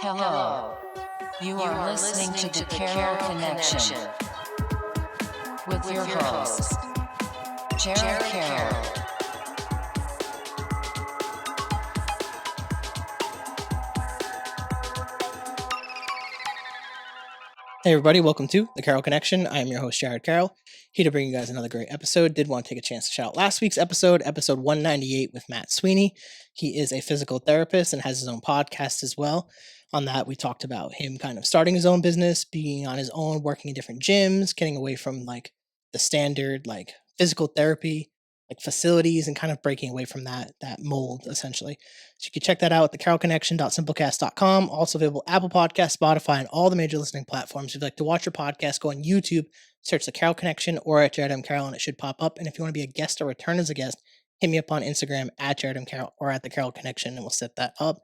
Hello. You are listening to the Carroll Connection with your host, Jared Carroll. Hey everybody, welcome to the Carroll Connection. I am your host, Jared Carroll, here to bring you guys another great episode. Did want to take a chance to shout out last week's episode 198 with Matt Sweeney. He is a physical therapist and has his own podcast as well. On that, we talked about him kind of starting his own business, being on his own, working in different gyms, getting away from like the standard like physical therapy like facilities and kind of breaking away from that mold essentially. So you can check that out at thecarrollconnection.simplecast.com. Also available Apple Podcasts, Spotify, and all the major listening platforms. If you'd like to watch your podcast, go on YouTube, search the Carroll Connection or at Jared M. Carroll, and it should pop up. And if you want to be a guest or return as a guest, hit me up on Instagram at Jared M. Carroll or at the Carroll Connection, and we'll set that up.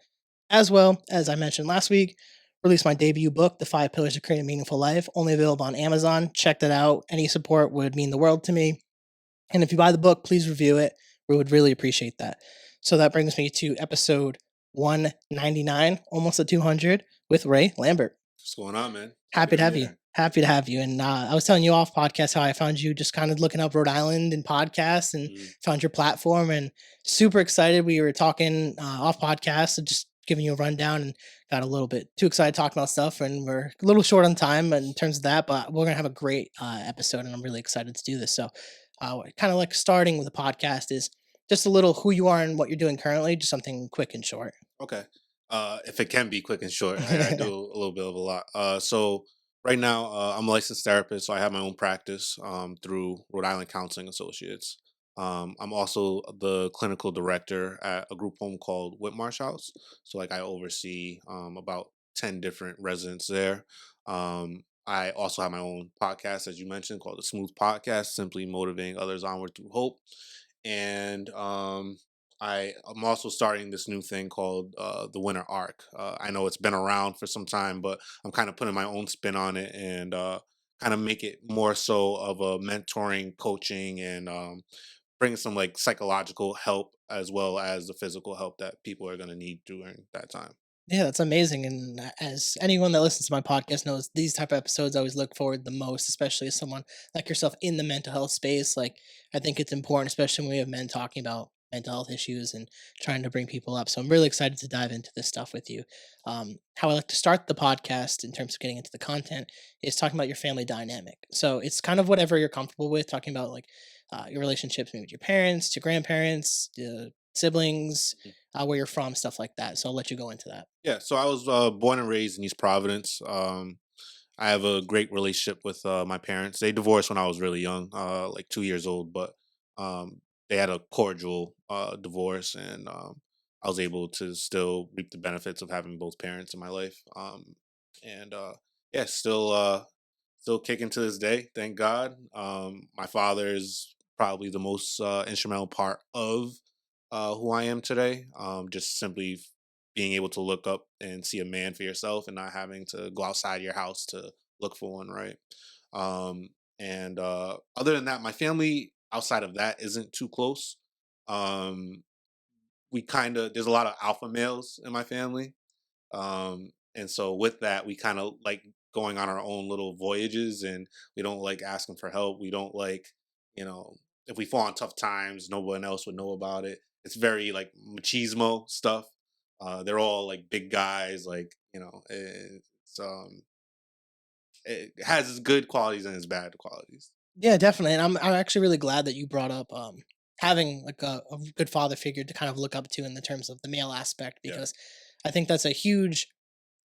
As well, as I mentioned last week, released my debut book, The 5 Pillars of Creating a Meaningful Life, only available on Amazon. Check that out. Any support would mean the world to me. And if you buy the book, please review it. We would really appreciate that. So that brings me to episode 199, almost at 200, with Ray Lambert. What's going on, man? Happy to have you. Happy to have you. And I was telling you off podcast how I found you just kind of looking up Rhode Island and podcasts and found your platform and super excited. We were talking off podcast and just giving you a rundown and got a little bit too excited talking about stuff. And we're a little short on time in terms of that, but we're going to have a great episode and I'm really excited to do this. So kind of like starting with the podcast is just a little who you are and what you're doing currently, just something quick and short. Okay. If it can be quick and short, I do a little bit of a lot. So right now, I'm a licensed therapist, so I have my own practice through Rhode Island Counseling Associates. I'm also the clinical director at a group home called Whitmarsh House. So like I oversee about 10 different residents there. I also have my own podcast, as you mentioned, called The Smooth Podcast, simply motivating others onward through hope. And I'm also starting this new thing called the Winter Arc. I know it's been around for some time, but I'm kind of putting my own spin on it and kind of make it more so of a mentoring, coaching, and bring some like psychological help as well as the physical help that people are going to need during that time. Yeah, that's amazing. And as anyone that listens to my podcast knows, these type of episodes I always look forward the most, especially as someone like yourself in the mental health space. Like, I think it's important, especially when we have men talking about mental health issues and trying to bring people up. So I'm really excited to dive into this stuff with you. How I like to start the podcast in terms of getting into the content is talking about your family dynamic. So it's kind of whatever you're comfortable with, talking about like your relationships maybe with your parents, your grandparents, siblings, where you're from, stuff like that. So I'll let you go into that. Yeah, so I was born and raised in East Providence. I have a great relationship with my parents. They divorced when I was really young, like 2 years old, but they had a cordial divorce, and I was able to still reap the benefits of having both parents in my life. And yeah, still kicking to this day, thank God. My father is probably the most instrumental part of who I am today. Just simply being able to look up and see a man for yourself and not having to go outside your house to look for one, right? And other than that, my family outside of that isn't too close. There's a lot of alpha males in my family. And so with that, we kind of like going on our own little voyages, and we don't like asking for help. We don't like, if we fall in tough times, no one else would know about it. It's very like machismo stuff. They're all like big guys, like, it has its good qualities and its bad qualities. Yeah, definitely. And I'm actually really glad that you brought up having like a good father figure to kind of look up to in the terms of the male aspect, because I think that's a huge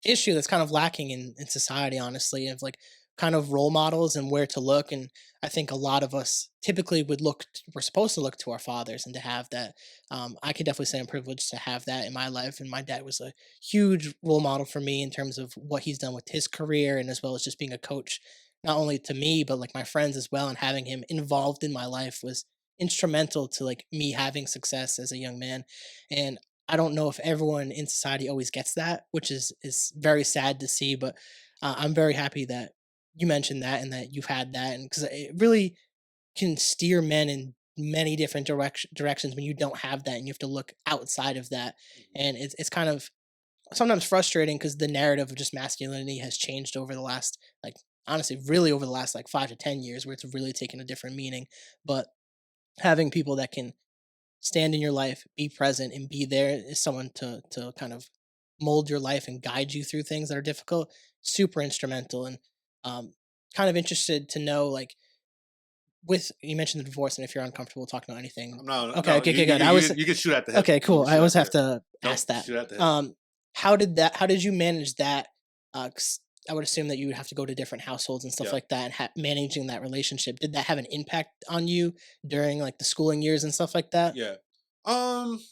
issue that's kind of lacking in society, honestly, of like kind of role models and where to look. And I think a lot of us typically we're supposed to look to our fathers and to have that. I can definitely say I'm privileged to have that in my life. And my dad was a huge role model for me in terms of what he's done with his career and as well as just being a coach, not only to me, but like my friends as well. And having him involved in my life was instrumental to like me having success as a young man. And I don't know if everyone in society always gets that, which is very sad to see. But I'm very happy that you mentioned that and that you've had that, and because it really can steer men in many different directions when you don't have that and you have to look outside of that. And it's kind of sometimes frustrating because the narrative of just masculinity has changed over the last, like, honestly, really over the last like 5 to 10 years, where it's really taken a different meaning. But having people that can stand in your life, be present, and be there is someone to kind of mold your life and guide you through things that are difficult. Super instrumental, and um, kind of interested to know, like, with you mentioned the divorce, and if you're uncomfortable talking about anything, No, okay, no, okay, okay, good. I was you can shoot at the hip. okay, You cool. can I shoot always at the have hip. to ask Nope, that. shoot at the hip. Um, how did that? How did you manage that? 'Cause I would assume that you would have to go to different households and stuff Yeah. like that, and managing that relationship. Did that have an impact on you during like the schooling years and stuff like that? Yeah. Um,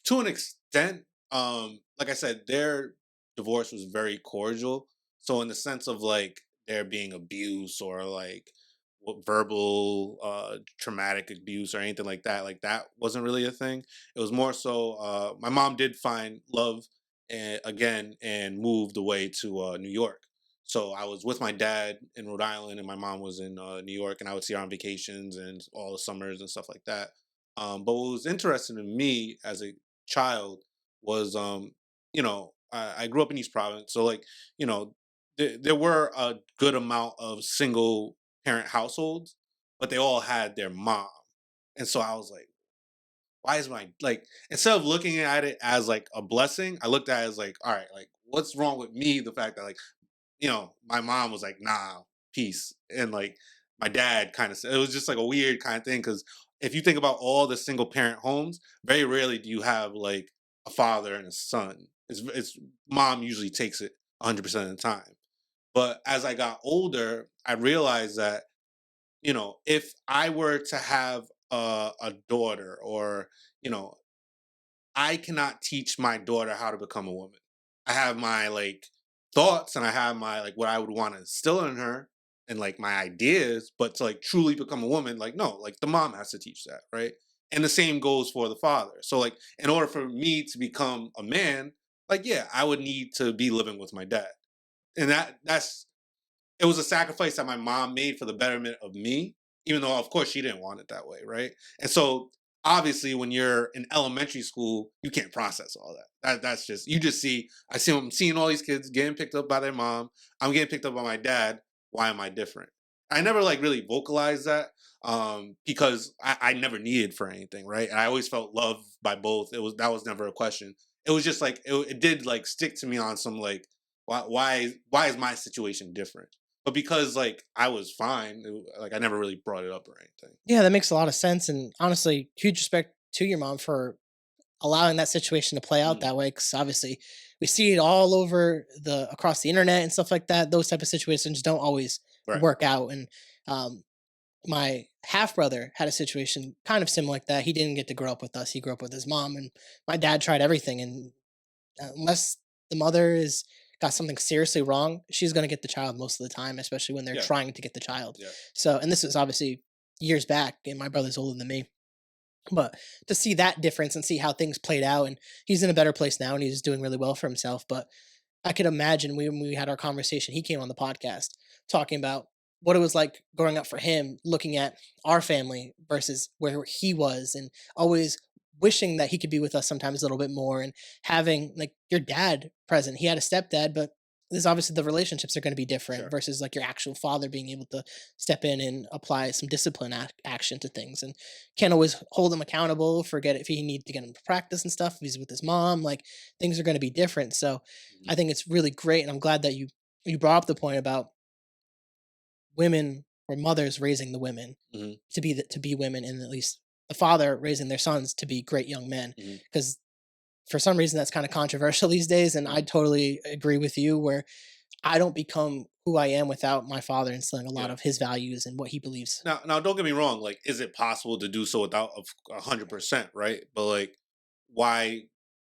to an extent, like I said, their divorce was very cordial. So in the sense of like there being abuse or like verbal traumatic abuse or anything like that wasn't really a thing. It was more so my mom did find love again and moved away to New York. So I was with my dad in Rhode Island and my mom was in New York, and I would see her on vacations and all the summers and stuff like that. But what was interesting to me as a child was, I grew up in East Providence, so like, there were a good amount of single parent households, but they all had their mom, and so I was like, why is my like instead of looking at it as like a blessing, I looked at it as like, all right, like what's wrong with me? The fact that like my mom was like, nah, peace. And like my dad kind of said, it was just like a weird kind of thing. Cause if you think about all the single parent homes, very rarely do you have like a father and a son. It's mom usually takes it 100% of the time. But as I got older, I realized that, if I were to have a daughter or, you know, I cannot teach my daughter how to become a woman. I have my like thoughts and I have my like what I would want to instill in her and like my ideas, but to like truly become a woman, like no, like the mom has to teach that, right? And the same goes for the father. So like in order for me to become a man, like yeah, I would need to be living with my dad. And that's it was a sacrifice that my mom made for the betterment of me, even though of course she didn't want it that way, right? And so obviously when you're in elementary school, you can't process all that. That's just you just see I'm seeing all these kids getting picked up by their mom. I'm getting picked up by my dad. Why am I different? I never like really vocalized that because I never needed for anything, right? And I always felt loved by both. That was never a question. It was just like it did like stick to me on some like why is my situation different? But because like I was fine, like I never really brought it up or anything. Yeah, that makes a lot of sense, and honestly, huge respect to your mom for allowing that situation to play out Mm, that way. Because obviously we see it all over the across the internet and stuff like that. Those type of situations don't always right. work out, and um, my half brother had a situation kind of similar like that. He didn't get to grow up with us. He grew up with his mom, and my dad tried everything. And unless the mother is got something seriously wrong, she's going to get the child most of the time, especially when they're Yeah. trying to get the child. Yeah. So, and this is obviously years back, and my brother's older than me. But to see that difference and see how things played out, and he's in a better place now, and he's doing really well for himself. But I could imagine when we had our conversation, he came on the podcast talking about what it was like growing up for him, looking at our family versus where he was, and always wishing that he could be with us sometimes a little bit more, and having like your dad present. He had a stepdad, but there's obviously the relationships are going to be different Sure. versus like your actual father being able to step in and apply some discipline action to things, and can't always hold him accountable. Forget if he needs to get him to practice and stuff. If he's with his mom, like things are going to be different. So Mhm. I think it's really great, and I'm glad that you brought up the point about women or mothers raising the women Mhm. to be women, and at least the father raising their sons to be great young men. Mhm. Because for some reason that's kind of controversial these days, and I Mhm. totally agree with you. Where I don't become who I am without my father instilling a lot Yeah. of his values and what he believes. Now, don't get me wrong. Like, is it possible to do so without 100%? Right, but like, why?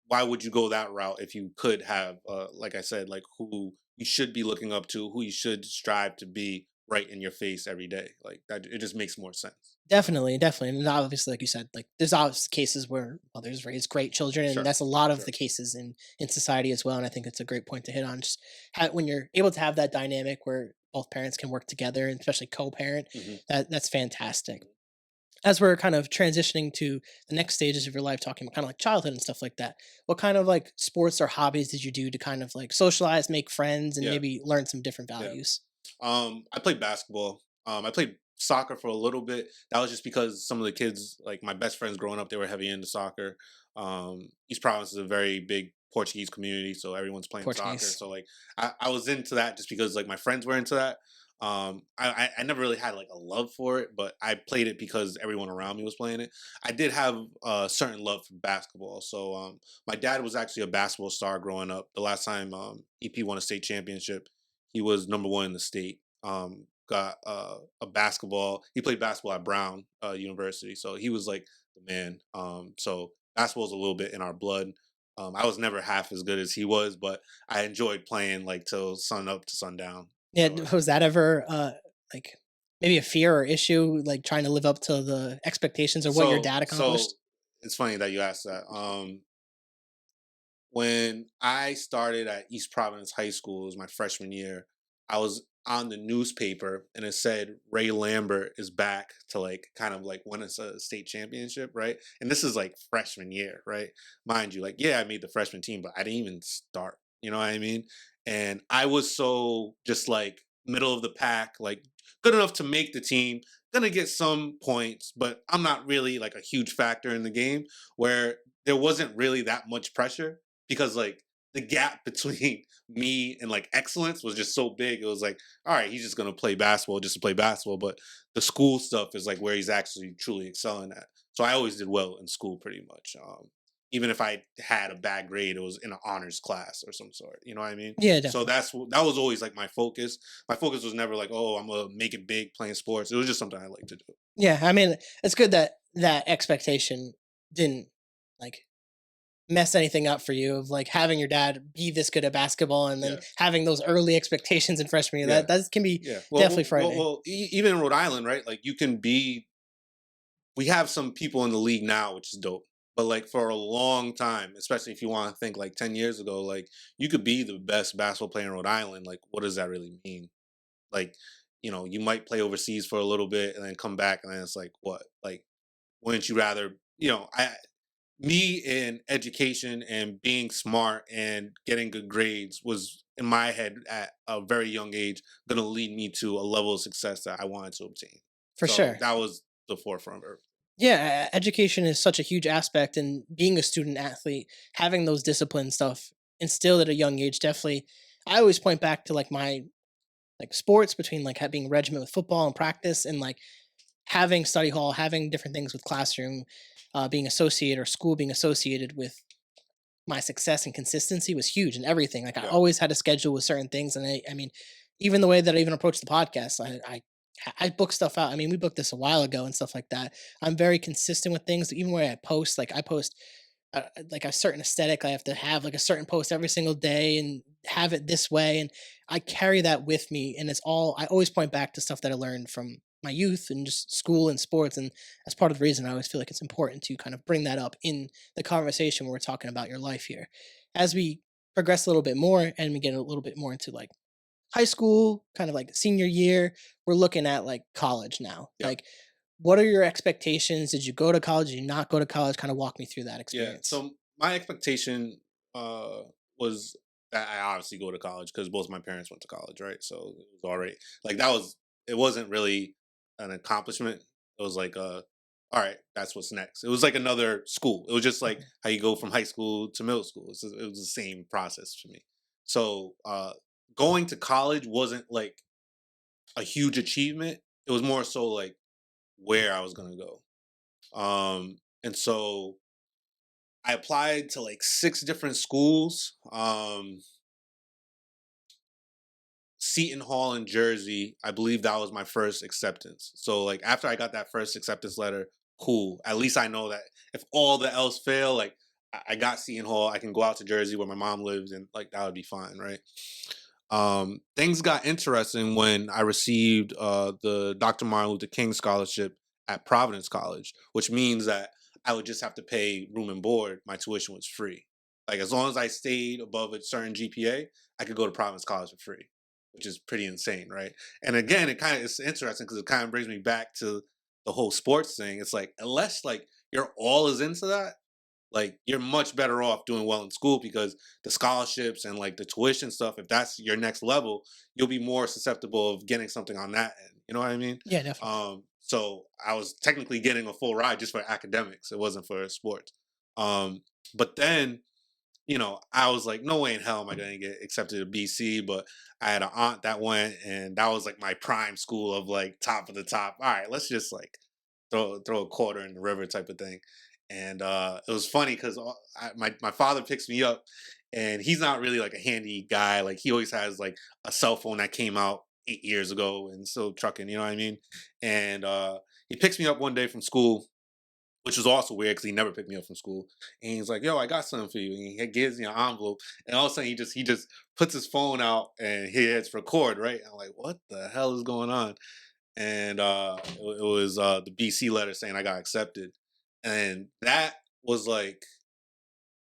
Why would you go that route if you could have, like I said, like who you should be looking up to, who you should strive to be right in your face every day? Like that, it just makes more sense. Definitely, definitely, and obviously, like you said, like there's obvious cases where mothers raise great children, and Sure. that's a lot of Sure. the cases in society as well. And I think it's a great point to hit on. Just when you're able to have that dynamic where both parents can work together, and especially co-parent, Hmm. that's fantastic. as we're kind of transitioning to the next stages of your life, talking about kind of like childhood and stuff like that, what kind of like sports or hobbies did you do to kind of like socialize, make friends, and Yeah, maybe learn some different yeah. values? I played basketball. I played soccer for a little bit. That was just because some of the kids, like my best friends growing up, they were heavy into soccer. East Province is a very big Portuguese community, so everyone's playing soccer. Portuguese. So like I was into that just because like my friends were into that. I never really had like a love for it, but I played it because everyone around me was playing it. I did have a certain love for basketball. So my dad was actually a basketball star growing up. The last time EP won a state championship, he was number one in the state. Got a basketball. He played basketball at Brown University, so he was like the man. So basketball's a little bit in our blood. I was never half as good as he was, but I enjoyed playing like till sun up to sundown. Yeah, So was that ever like maybe a fear or issue, like trying to live up to the expectations of what your so dad so accomplished? it's funny that you asked that. When I started at East Providence High School, it was my freshman year, I was on the newspaper and it said Ray Lambert is back to like kind of like win us a state championship, right? And this is like freshman year, right? Mind you, like, yeah, I made the freshman team, but I didn't even start. You know what I mean? And I was so just like middle of the pack, like good enough to make the team, gonna get some points, but I'm not really like a huge factor in the game where there wasn't really that much pressure because like the gap between me and like excellence was just so big. It was like, all right, he's just gonna play basketball just to play basketball, but the school stuff is like where he's actually truly excelling at. So I always did well in school, pretty much. Even if I had a bad grade, it was in an honors class or some sort. You know what I mean? Yeah, So definitely. that was always like my focus. My focus was never like, oh, I'm gonna make it big playing sports. It was just something I like to do. Yeah, I mean, it's good that that expectation didn't like mess anything up for you of like having your dad be this good at basketball and then Yeah, having those early expectations in freshman year. yeah, That can be yeah. definitely frightening. Even in Rhode Island, right? Like you can be we have some people in the league now, which is dope. But like for a long time, especially if you want to think like 10 years ago, like you could be the best basketball player in Rhode Island. Like, what does that really mean? Like, you might play overseas for a little bit and then come back and then it's like, what? Like, wouldn't you rather, me in education and being smart and getting good grades was in my head at a very young age going to lead me to a level of success that I wanted to obtain. For So sure. that was the forefront of Yeah, education is such a huge aspect, and being a student athlete, having those discipline stuff instilled at a young age definitely. I always point back to like my like sports between like being regiment with football and practice and like having study hall, having different things with classroom, being associated or school being associated with my success and consistency was huge and everything. Like I Yeah. always had a schedule with certain things, and I mean, even the way that I even approach the podcast, I book stuff out. I mean, we booked this a while ago and stuff like that. I'm very consistent with things. Even when I post, like I post like a certain aesthetic. I have to have like a certain post every single day and have it this way, and I carry that with me. And it's all I always point back to stuff that I learned from my youth and just school and sports. And that's part of the reason I always feel like it's important to kind of bring that up in the conversation when we're talking about your life here. As we progress a little bit more and we get a little bit more into like high school, kind of like senior year, we're looking at like college now. Yeah. Like, what are your expectations? Did you go to college? Did you not go to college? Kind of walk me through that Yeah. experience. So my expectation uh was that I obviously go to college because both my parents went to college, right? So it was already like it wasn't really an accomplishment. It was like all right, that's what's next. It was like another school. It was just like Mhm. how you go from high school to middle school. It was the same process for me. So going to college wasn't like a huge achievement. It was more so like where I was gonna go. And so I applied to like six different schools. Seton Hall in Jersey, I believe that was my first acceptance. So like after I got that first acceptance letter, cool. At least I know that if all the else fail, like I got Seton Hall, I can go out to Jersey where my mom lives, and like that would be fine, right? Things got interesting when I received the Dr. Martin Luther King scholarship at Providence College, which means that I would just have to pay room and board. My tuition was free. Like as long as I stayed above a certain GPA, I could go to Providence College for free, which is pretty insane, right? And again, it's interesting because it kind of brings me back to the whole sports thing, it's like unless like your all is into that, like you're much better off doing well in school because the scholarships and like the tuition stuff, if that's your next level, you'll be more susceptible of getting something on that end. You know what I mean? Yeah, definitely. So I was technically getting a full ride just for academics. It wasn't for sports. Um, but then I was like, no way in hell am I going to get accepted to BC. But I had an aunt that went, and that was like my prime school of like top of the top. All right, let's just like throw a quarter in the river type of thing. And it was funny because my father picks me up, and he's not really like a handy guy. Like he always has like a cell phone that came out 8 years ago and still trucking. You know what I mean? And he picks me up one day from school, which was also weird because he never picked me up from school. And he's like, "Yo, I got something for you." And he gives me an envelope, and all of a sudden he just puts his phone out and he hits record. Right? I'm like, "What the hell is going on?" And it was the BC letter saying I got accepted, and was like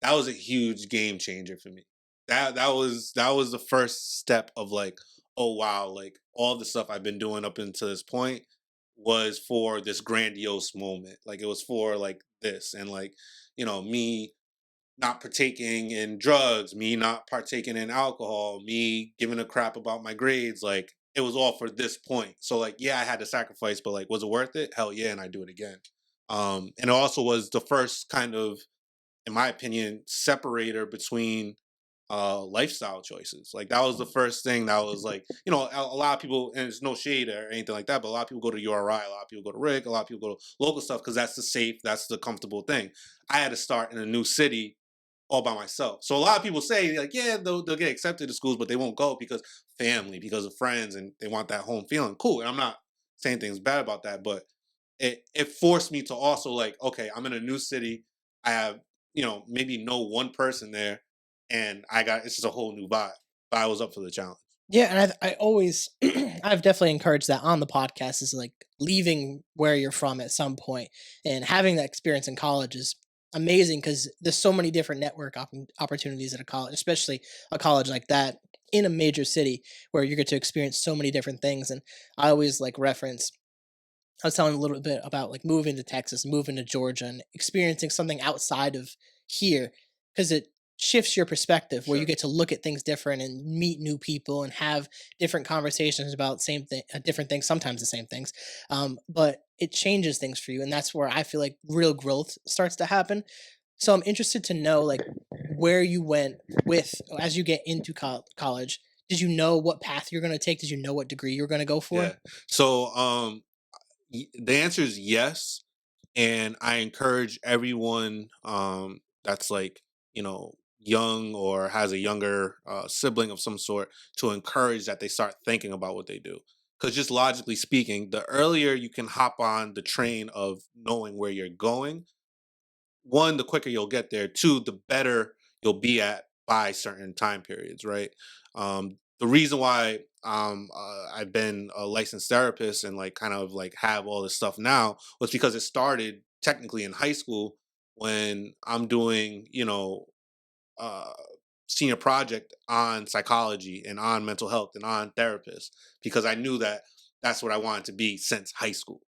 that was a huge game changer for me. That was the first step of like, oh wow, like all the stuff I've been doing up until this point was for this grandiose moment. Like it was for like this and like, me not partaking in drugs, me not partaking in alcohol, me giving a crap about my grades, like it was all for this point. So like yeah, I had to sacrifice, but like was it worth it? Hell yeah, and I do it again. And it also was the first kind of, in my opinion, separator between lifestyle choices. Like that was the first thing that was like, a lot of people, and it's no shade or anything like that, but a lot of people go to URI, a lot of people go to Rick, a lot of people go to local stuff because that's the safe, that's the comfortable thing. I had to start in a new city all by myself. So a lot of people say like, yeah, they'll get accepted to schools, but they won't go because family, because of friends, and they want that home feeling. Cool. And I'm not saying things bad about that, but it forced me to also like, okay, I'm in a new city. I have, maybe know one person there, and it's just a whole new vibe. But I was up for the challenge. Yeah, and I always I've definitely encouraged that on the podcast is like leaving where you're from at some point and having that experience in college is amazing because there's so many different opportunities at a college, especially a college like that in a major city where you get to experience so many different things. And I always like reference I was telling a little bit about like moving to Texas, moving to Georgia, and experiencing something outside of here because it shifts your perspective where you Sure. get to look at things different and meet new people and have different conversations about same thing, different things, sometimes the same things. But it changes things for you, and that's where I feel like real growth starts to happen. So I'm interested to know like where you went with as you get into college. Did you know what path you're going to take? Did you know what degree you're going to go for? Yeah. So the answer is yes, and I encourage everyone that's like young or has a younger sibling of some sort to encourage that they start thinking about what they do. Because just logically speaking, the earlier you can hop on the train of knowing where you're going, one, the quicker you'll get there. Two, the better you'll be at by certain time periods, right? The reason why I've been a licensed therapist and like kind of like have all this stuff now was because it started technically in high school when I'm doing, uh, senior project on psychology and on mental health and on therapists because I knew that that's what I wanted to be since high school.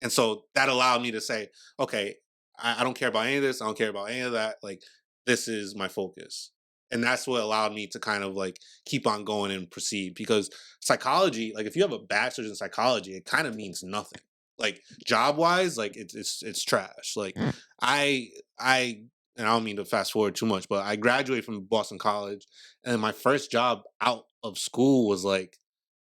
And so that allowed me to say, okay, I don't care about any of this. I don't care about any of that. Like, this is my focus. And that's what allowed me to kind of like keep on going and proceed because psychology, like if you have a bachelor's in psychology, it kind of means nothing. Like job wise, like it's trash. Like I I and I don't mean to fast forward too much, but I graduated from Boston College and my first job out of school was like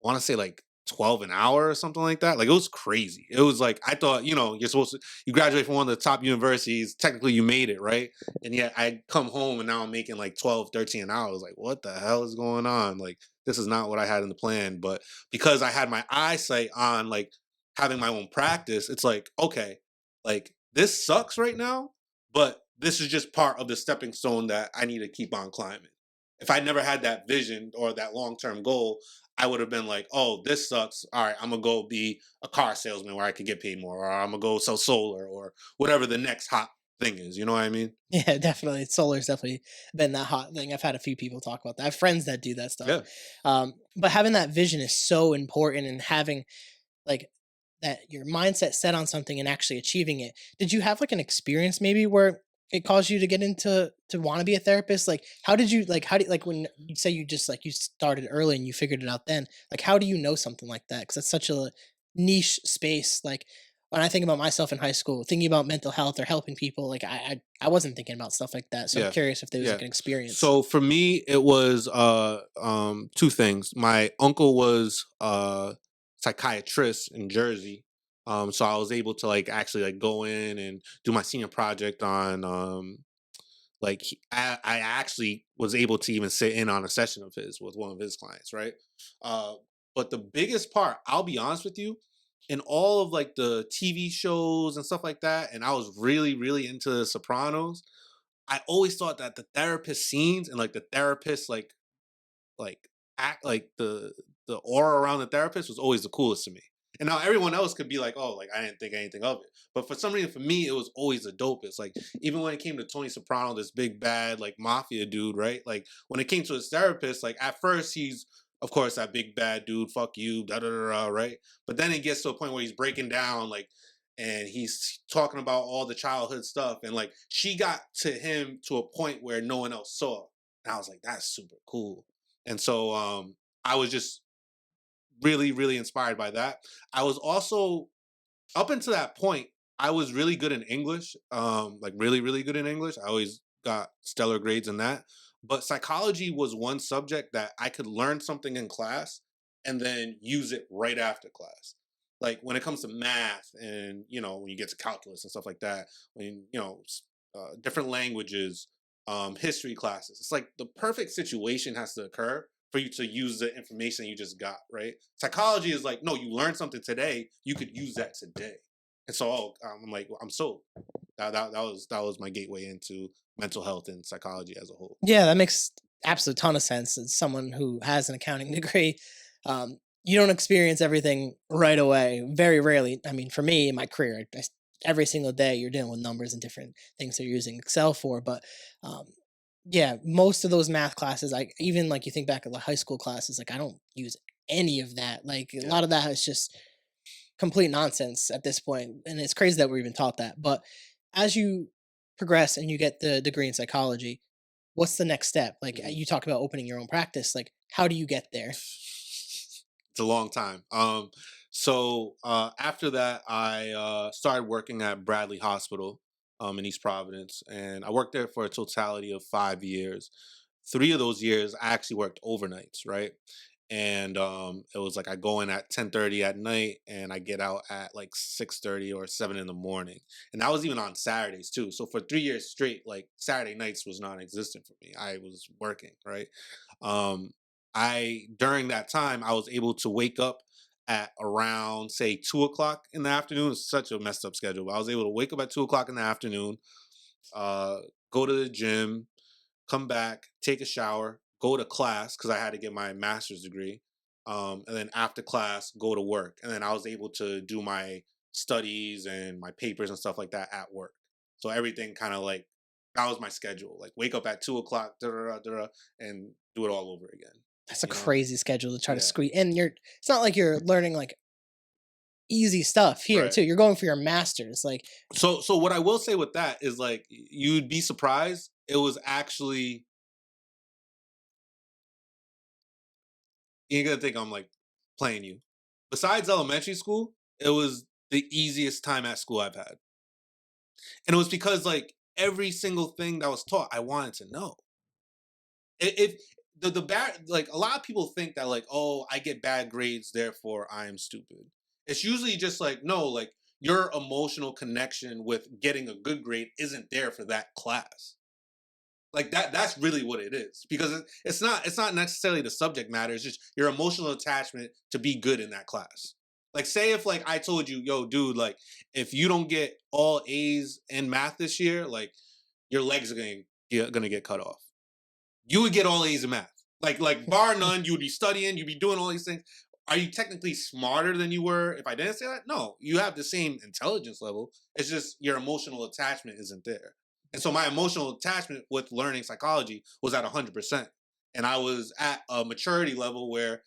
I want to say like 12 an hour or something like that. Like it was crazy. It was like I thought, you're supposed to you graduate from one of the top universities, technically you made it, right? And yet I come home and now I'm making like 12, 13 an hour. I was like, what the hell is going on? Like this is not what I had in the plan. But because I had my eyesight on like having my own practice, it's like, okay, like this sucks right now, but this is just part of the stepping stone that I need to keep on climbing. If I never had that vision or that long-term goal, I would have been like, oh, this sucks. All right, I'm gonna go be a car salesman where I could get paid more, or I'm gonna go sell solar or whatever the next hot thing is. You know what I mean? Yeah, definitely. Solar's definitely been that hot thing. I've had a few people talk about that. I have friends that do that stuff. Yeah. But having that vision is so important and having like that your mindset set on something and actually achieving it. Did you have like an experience maybe where it caused you to get into to want to be a therapist? Like how did you like how do like when you say you just like you started early and you figured it out then? Like how do you know something like that? Because that's such a niche space. Like when I think about myself in high school, thinking about mental health or helping people, like I wasn't thinking about stuff like that. So I'm Yeah. curious if there was Yeah. like an experience. So for me, it was two things. My uncle was psychiatrist in Jersey. So I was able to like actually like go in and do my senior project on I actually was able to even sit in on a session of his with one of his clients, right? Uh but the biggest part, I'll be honest with you, in all of like the TV shows and stuff like that, and I was really, really into the Sopranos. I always thought that the therapist scenes and like the therapist like act like the aura around the therapist was always the coolest to me. And now everyone else could be like, oh, like I didn't think anything of it. But for some reason, for me, it was always the dopest. Like even when it came to Tony Soprano, this big bad like mafia dude, right? Like when it came to his therapist, like at first he's of course that big bad dude, fuck you, da da da, da, right? But then it gets to a point where he's breaking down like and he's talking about all the childhood stuff and like she got to him to a point where no one else saw. And I was like, that's super cool. And so I was just really, really inspired by that. I was also up until that point, I was really good in English, like really, really good in English. I always got stellar grades in that. But psychology was one subject that I could learn something in class and then use it right after class. Like when it comes to math and, you know, when you get to calculus and stuff like that, when, you know, different languages, history classes, it's like the perfect situation has to occur for you to use the information you just got, right? Psychology is like, no, you learned something today, you could use that today. And so I'm like, well, I'm sold. That was my gateway into mental health and psychology as a whole. Yeah, that makes absolute ton of sense. As someone who has an accounting degree, you don't experience everything right away. Very rarely. I mean, for me in my career, every single day you're dealing with numbers and different things that you're using Excel for. But um, yeah, most of those math classes, I even like you think back at the high school classes, like I don't use any of that. Like a Yeah. lot of that is just complete nonsense at this point, and it's crazy that we're even taught that. But as you progress and you get the degree in psychology, what's the next step? Like Mhm. you talk about opening your own practice. Like how do you get there? It's a long time. So after that, I started working at Bradley Hospital in East Providence, and I worked there for a totality of 5 years. 3 of those years, I actually worked overnights, right? And it was like I go in at 10:30 at night, and I get out at like 6:30 or 7 in the morning, and that was even on Saturdays too. So for 3 years straight, like Saturday nights was non-existent for me. I was working, right? Um, I during that time I was able to wake up at around say 2 o'clock in the afternoon. It's such a messed up schedule, but I was able to wake up at 2 o'clock in the afternoon, uh, go to the gym, come back, take a shower, go to class because I had to get my master's degree, and then after class go to work, and then I was able to do my studies and my papers and stuff like that at work. So everything kind of like that was my schedule. Like wake up at 2 o'clock, and do it all over again. That's a You know? crazy schedule to try to Yeah. squeeze. And you're it's not like you're learning like easy stuff here Right. too. You're going for your masters. Like So what I will say with that is like you'd be surprised. It was actually you're gonna think I'm like playing you. Besides elementary school, it was the easiest time at school I've had. And it was because like every single thing that was taught, I wanted to know. If the bad like a lot of people think that like, oh, I get bad grades, therefore I am stupid. It's usually just like, no, like your emotional connection with getting a good grade isn't there for that class. Like that's really what it is because it's not necessarily the subject matter, it's just your emotional attachment to be good in that class. Like say if like I told you, yo dude, like if you don't get all A's in math this year, like your legs are gonna get cut off. You would get all A's in math, like bar none. You would be studying, you'd be doing all these things. Are you technically smarter than you were if I didn't say that? No, you have the same intelligence level. It's just your emotional attachment isn't there. And so my emotional attachment with learning psychology was at 100%. and I was at a maturity level where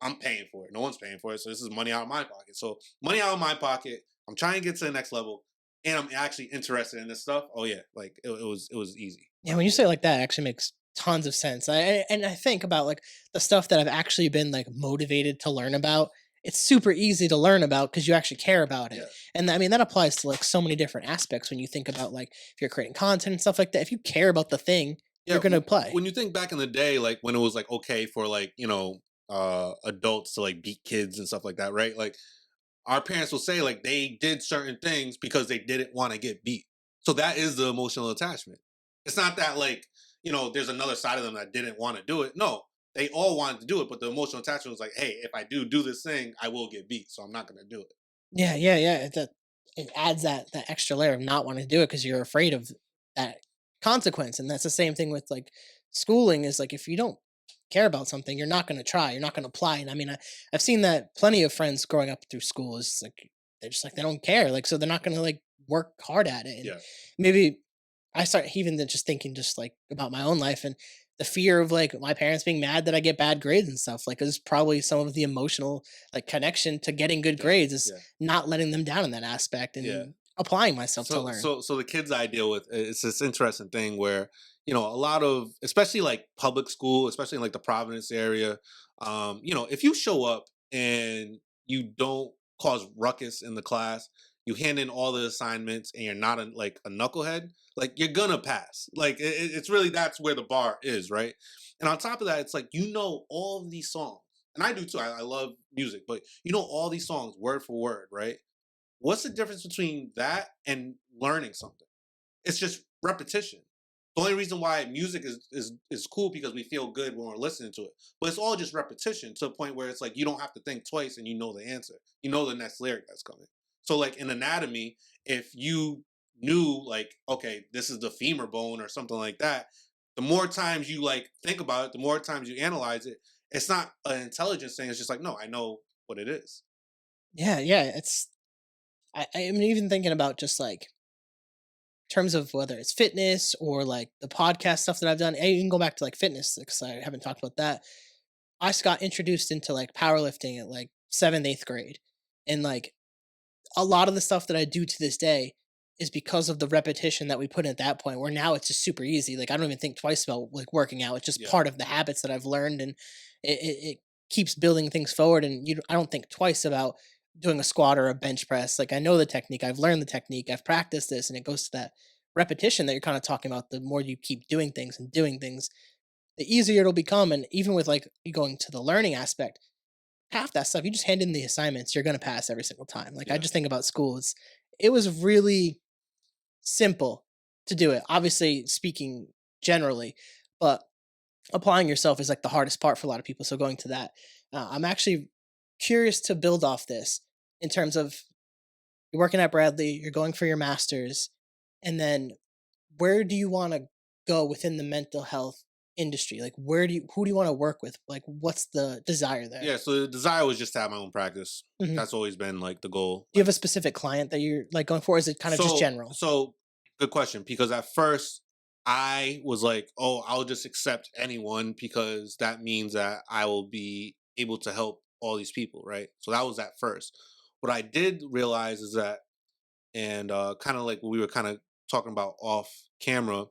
I'm paying for it. No one's paying for it, so this is money out of my pocket. So money out of my pocket. I'm trying to get to the next level, and I'm actually interested in this stuff. Oh yeah, like it was easy. Yeah, when you say it like that, it actually makes tons of sense. And I think about like the stuff that I've actually been like motivated to learn about. It's super easy to learn about because you actually care about it. Yeah. And I mean that applies to like so many different aspects when you think about like if you're creating content and stuff like that. If you care about the thing, Yeah, you're gonna play. when you think back in the day, like when it was like okay for like adults to like beat kids and stuff like that, right? Like our parents will say like they did certain things because they didn't want to get beat. So that is the emotional attachment. It's not that like there's another side of them that didn't want to do it. No, they all wanted to do it, but the emotional attachment was like, hey, if I do this thing, I will get beat, so I'm not going to do it. Yeah, yeah, yeah. It adds that extra layer of not wanting to do it because you're afraid of that consequence, and that's the same thing with like schooling. Is like if you don't care about something, you're not going to try, you're not going to apply. And I mean, I've seen that plenty of friends growing up through school is like they're just like they don't care, like so they're not going to like work hard at it. And Yeah, maybe I start even then just thinking just like about my own life and the fear of like my parents being mad that I get bad grades and stuff. Like is probably some of the emotional like connection to getting good yeah, grades is yeah, not letting them down in that aspect yeah. and applying myself to So learn. so the kids I deal with, it's this interesting thing where a lot of especially like public school, especially in like the Providence area, if you show up and you don't cause ruckus in the class, you hand in all the assignments, and you're not like a knucklehead, like you're gonna pass. Like it's really that's where the bar is, right? And on top of that, it's like all of these songs, and I do too. I love music, but all these songs word for word, right? What's the difference between that and learning something? It's just repetition. The only reason why music is cool because we feel good when we're listening to it. But it's all just repetition to a point where it's like you don't have to think twice and you know the answer. You know the next lyric that's coming. So like in anatomy, if you knew like, okay, this is the femur bone or something like that, the more times you like think about it, the more times you analyze it, it's not an intelligence thing. It's just like, no, I know what it is. Yeah, yeah. I'm even thinking about just like terms of whether it's fitness or like the podcast stuff that I've done. And you can go back to like fitness because I haven't talked about that. Got introduced into like powerlifting at like seventh, eighth grade. And like a lot of the stuff that I do to this day is because of the repetition that we put in at that point where now it's just super easy. Like I don't even think twice about like working out. It's just Yeah. part of the habits that I've learned and it keeps building things forward. And I don't think twice about doing a squat or a bench press. Like I know the technique, I've learned the technique, I've practiced this, and it goes to that repetition that you're kind of talking about. The more you keep doing things, the easier it'll become. And even with like you going to the learning aspect, half that stuff, you just hand in the assignments, you're gonna pass every single time. Like I Yeah. just think about school, it was really simple to do it. Obviously, speaking generally, but applying yourself is like the hardest part for a lot of people. So going to that, I'm actually curious to build off this in terms of you're working at Bradley, you're going for your master's, and then where do you want to go within the mental health industry? Like who do you want to work with? Like what's the desire there? Yeah, so the desire was just to have my own practice. Mhm. That's always been like the goal. Do you have a specific client that you're like going for? Or is it kind of just So general? so good question because at first I was like, "Oh, I'll just accept anyone because that means that I will be able to help all these people, right?" So that was at first. What I did realize is that and kind of like what we were kind of talking about off camera,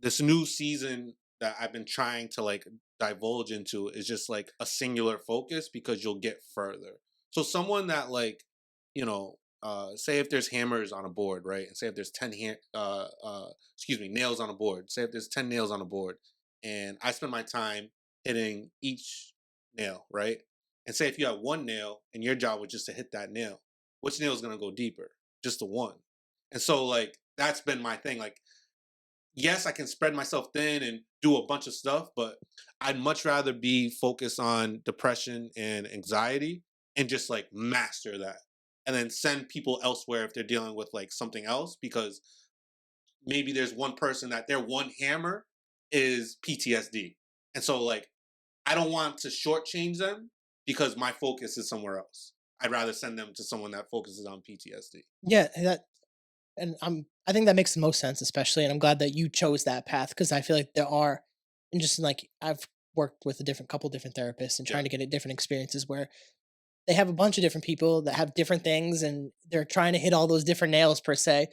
this new season that I've been trying to like divulge into is just like a singular focus because you'll get further. So someone that like, say if there's hammers on a board, right? And say if there's 10 nails on a board. Say if there's 10 nails on a board and I spend my time hitting each nail, right? And say if you have one nail and your job was just to hit that nail, which nail is going to go deeper? Just the one. And so like that's been my thing. Like yes, I can spread myself thin and do a bunch of stuff, but I'd much rather be focused on depression and anxiety and just like master that. And then send people elsewhere if they're dealing with like something else because maybe there's one person that their one hammer is PTSD. And so like I don't want to shortchange them because my focus is somewhere else. I'd rather send them to someone that focuses on PTSD. Yeah, I think that makes the most sense, especially, and I'm glad that you chose that path because I feel like there are, and just like I've worked with a different couple different therapists and Yeah. trying to get at different experiences where they have a bunch of different people that have different things and they're trying to hit all those different nails per se,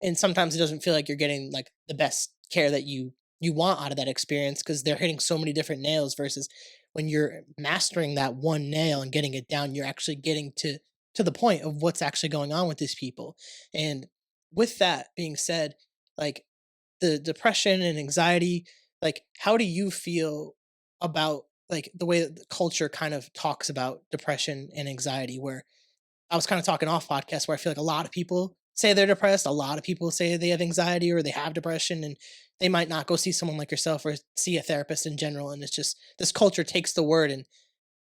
and sometimes it doesn't feel like you're getting like the best care that you want out of that experience because they're hitting so many different nails versus when you're mastering that one nail and getting it down, you're actually getting to the point of what's actually going on with these people. And with that being said, like the depression and anxiety, like how do you feel about like the way that the culture kind of talks about depression and anxiety, where I was kind of talking off podcast where I feel like a lot of people say they're depressed, a lot of people say they have anxiety or they have depression, and they might not go see someone like yourself or see a therapist in general. And it's just this culture takes the word and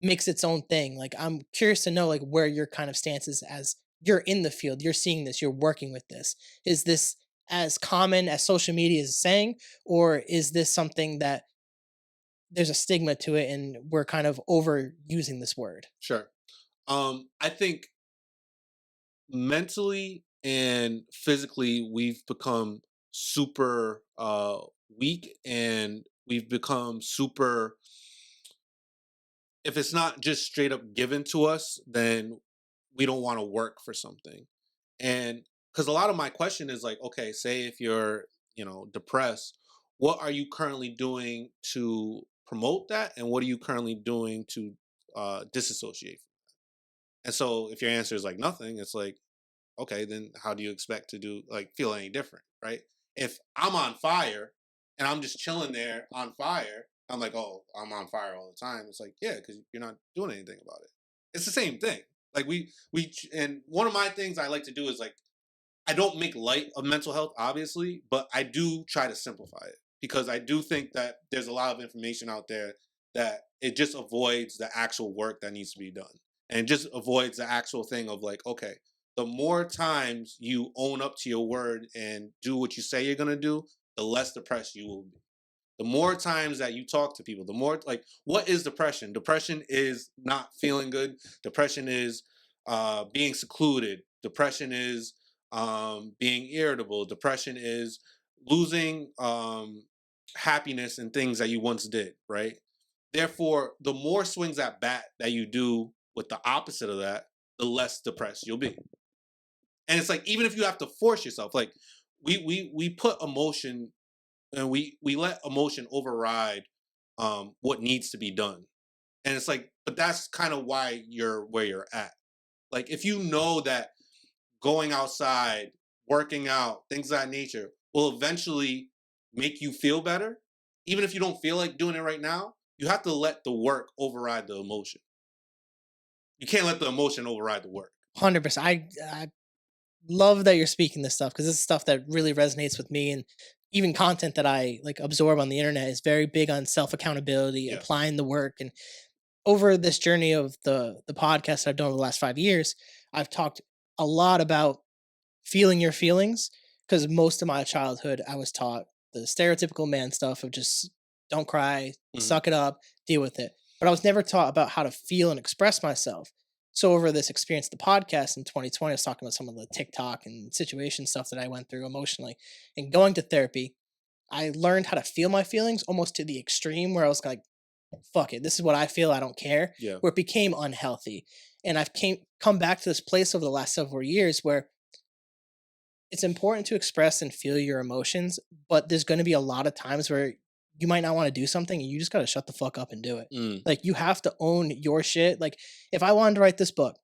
makes its own thing. Like I'm curious to know like where your kind of stance is as you're in the field, you're seeing this, you're working with this. Is this as common as social media is saying, or is this something that there's a stigma to it and we're kind of overusing this word? Sure. I think mentally and physically we've become super weak, and we've become super, if it's not just straight up given to us, then we don't want to work for something. And because a lot of my question is like, okay, say if you're, depressed, what are you currently doing to promote that? And what are you currently doing to disassociate? And so if your answer is like nothing, it's like, okay, then how do you expect to do like feel any different, right? If I'm on fire and I'm just chilling there on fire, I'm like, oh, I'm on fire all the time. It's like, yeah, because you're not doing anything about it. It's the same thing. Like and one of my things I like to do is like, I don't make light of mental health, obviously, but I do try to simplify it because I do think that there's a lot of information out there that it just avoids the actual work that needs to be done. And it just avoids the actual thing of like, okay, the more times you own up to your word and do what you say you're going to do, the less depressed you will be. The more times that you talk to people, the more like, what is depression? Depression is not feeling good. Depression is being secluded. Depression is being irritable. Depression is losing happiness in things that you once did, right? Therefore, the more swings at bat that you do with the opposite of that, the less depressed you'll be. And it's like, even if you have to force yourself, like we put emotion, and we let emotion override what needs to be done. And it's like, but that's kind of why you're where you're at. Like if you know that going outside, working out, things of that nature will eventually make you feel better, even if you don't feel like doing it right now, you have to let the work override the emotion. You can't let the emotion override the work. 100%. I love that you're speaking this stuff because this is stuff that really resonates with me, and even content that I like absorb on the internet is very big on self accountability, Yeah. applying the work. And over this journey of the podcast I've done over the last 5 years, I've talked a lot about feeling your feelings because most of my childhood I was taught the stereotypical man stuff of just don't cry, Mhm. suck it up, deal with it. But I was never taught about how to feel and express myself. So over this experience, the podcast in 2020, I was talking about some of the TikTok and situation stuff that I went through emotionally, and going to therapy. I learned how to feel my feelings almost to the extreme where I was like, fuck it, this is what I feel, I don't care. Yeah. Where it became unhealthy. And I've come back to this place over the last several years where it's important to express and feel your emotions, but there's going to be a lot of times where you might not want to do something and you just got to shut the fuck up and do it. Mm. Like you have to own your shit. Like if I wanted to write this book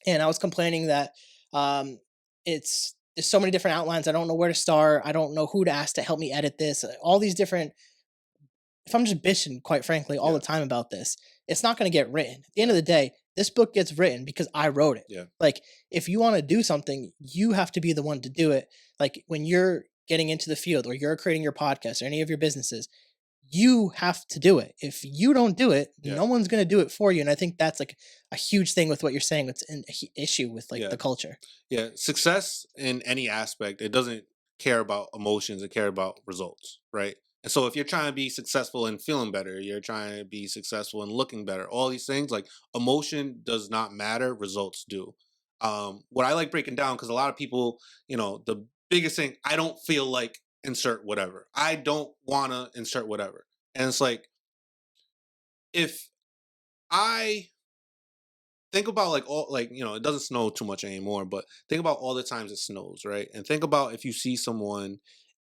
and I was complaining that um it's there's so many different outlines, I don't know where to start, I don't know who to ask to help me edit this, all these different, if I'm just bitching, quite frankly, all Yeah. the time about this, it's not going to get written. At the end Yeah. of the day, this book gets written because I wrote it. Yeah. Like, if you want to do something, you have to be the one to do it. Like, when you're getting into the field or you're creating your podcast or any of your businesses, you have to do it. If you don't do it, Yeah. no one's going to do it for you. And I think that's like a huge thing with what you're saying. It's an issue with like Yeah. the culture. Yeah. Success in any aspect, it doesn't care about emotions, it cares about results, right? And so if you're trying to be successful in feeling better, you're trying to be successful in looking better, all these things, like emotion does not matter, results do. What I like breaking down, because a lot of people, the biggest thing, I don't feel like insert whatever. I don't want to insert whatever. And it's like, if I think about like all like it doesn't snow too much anymore, but think about all the times it snows, right? And think about if you see someone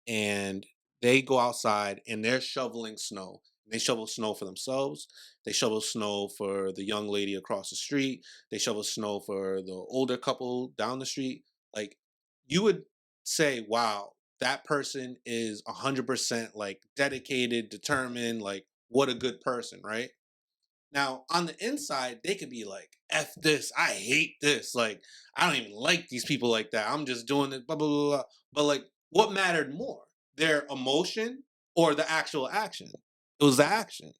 and they go outside and they're shoveling snow. They shovel snow for themselves. They shovel snow for the young lady across the street. They shovel snow for the older couple down the street. Like, you would say, wow, that person is 100% like dedicated, determined, like what a good person, right? Now, on the inside, they could be like, F this, I hate this. Like, I don't even like these people like that. I'm just doing it, blah, blah, blah, blah. But, like, what mattered more? Their emotion or the actual action? It was the action.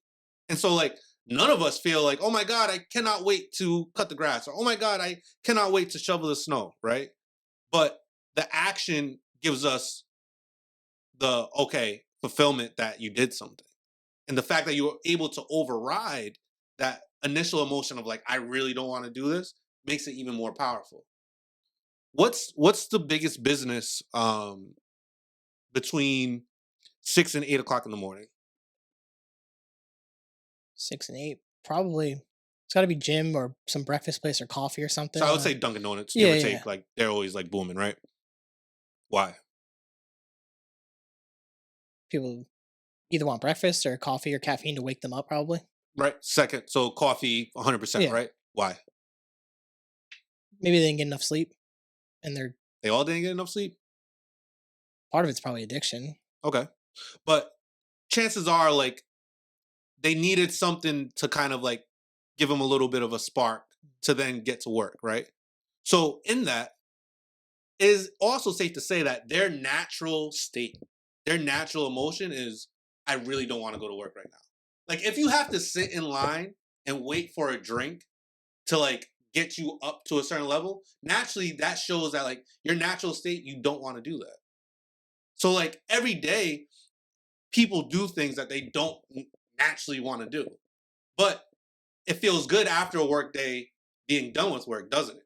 And so, like, none of us feel like, oh my God, I cannot wait to cut the grass. Or, oh my God, I cannot wait to shovel the snow, right? But the action gives us the, okay, fulfillment that you did something. And the fact that you were able to override that initial emotion of like, I really don't want to do this, makes it even more powerful. What's the biggest business between 6 and 8 o'clock in the morning? 6 and 8, probably. It's got to be gym or some breakfast place or coffee or something. So I would say Dunkin' Donuts, yeah, give or yeah, take. Like, they're always like booming, right? Why? people either want breakfast or coffee or caffeine to wake them up, probably. Right. Second, so coffee, 100%, Yeah. right? Why? Maybe they didn't get enough sleep, and they're They all didn't get enough sleep? part of it's probably addiction. Okay. But chances are, like, they needed something to kind of like give them a little bit of a spark to then get to work, right? So in that, it is also safe to say that their natural state, their natural emotion is, I really don't want to go to work right now. Like, if you have to sit in line and wait for a drink to like get you up to a certain level, naturally that shows that like your natural state, you don't want to do that. So like every day, people do things that they don't naturally want to do. But it feels good after a work day being done with work, doesn't it?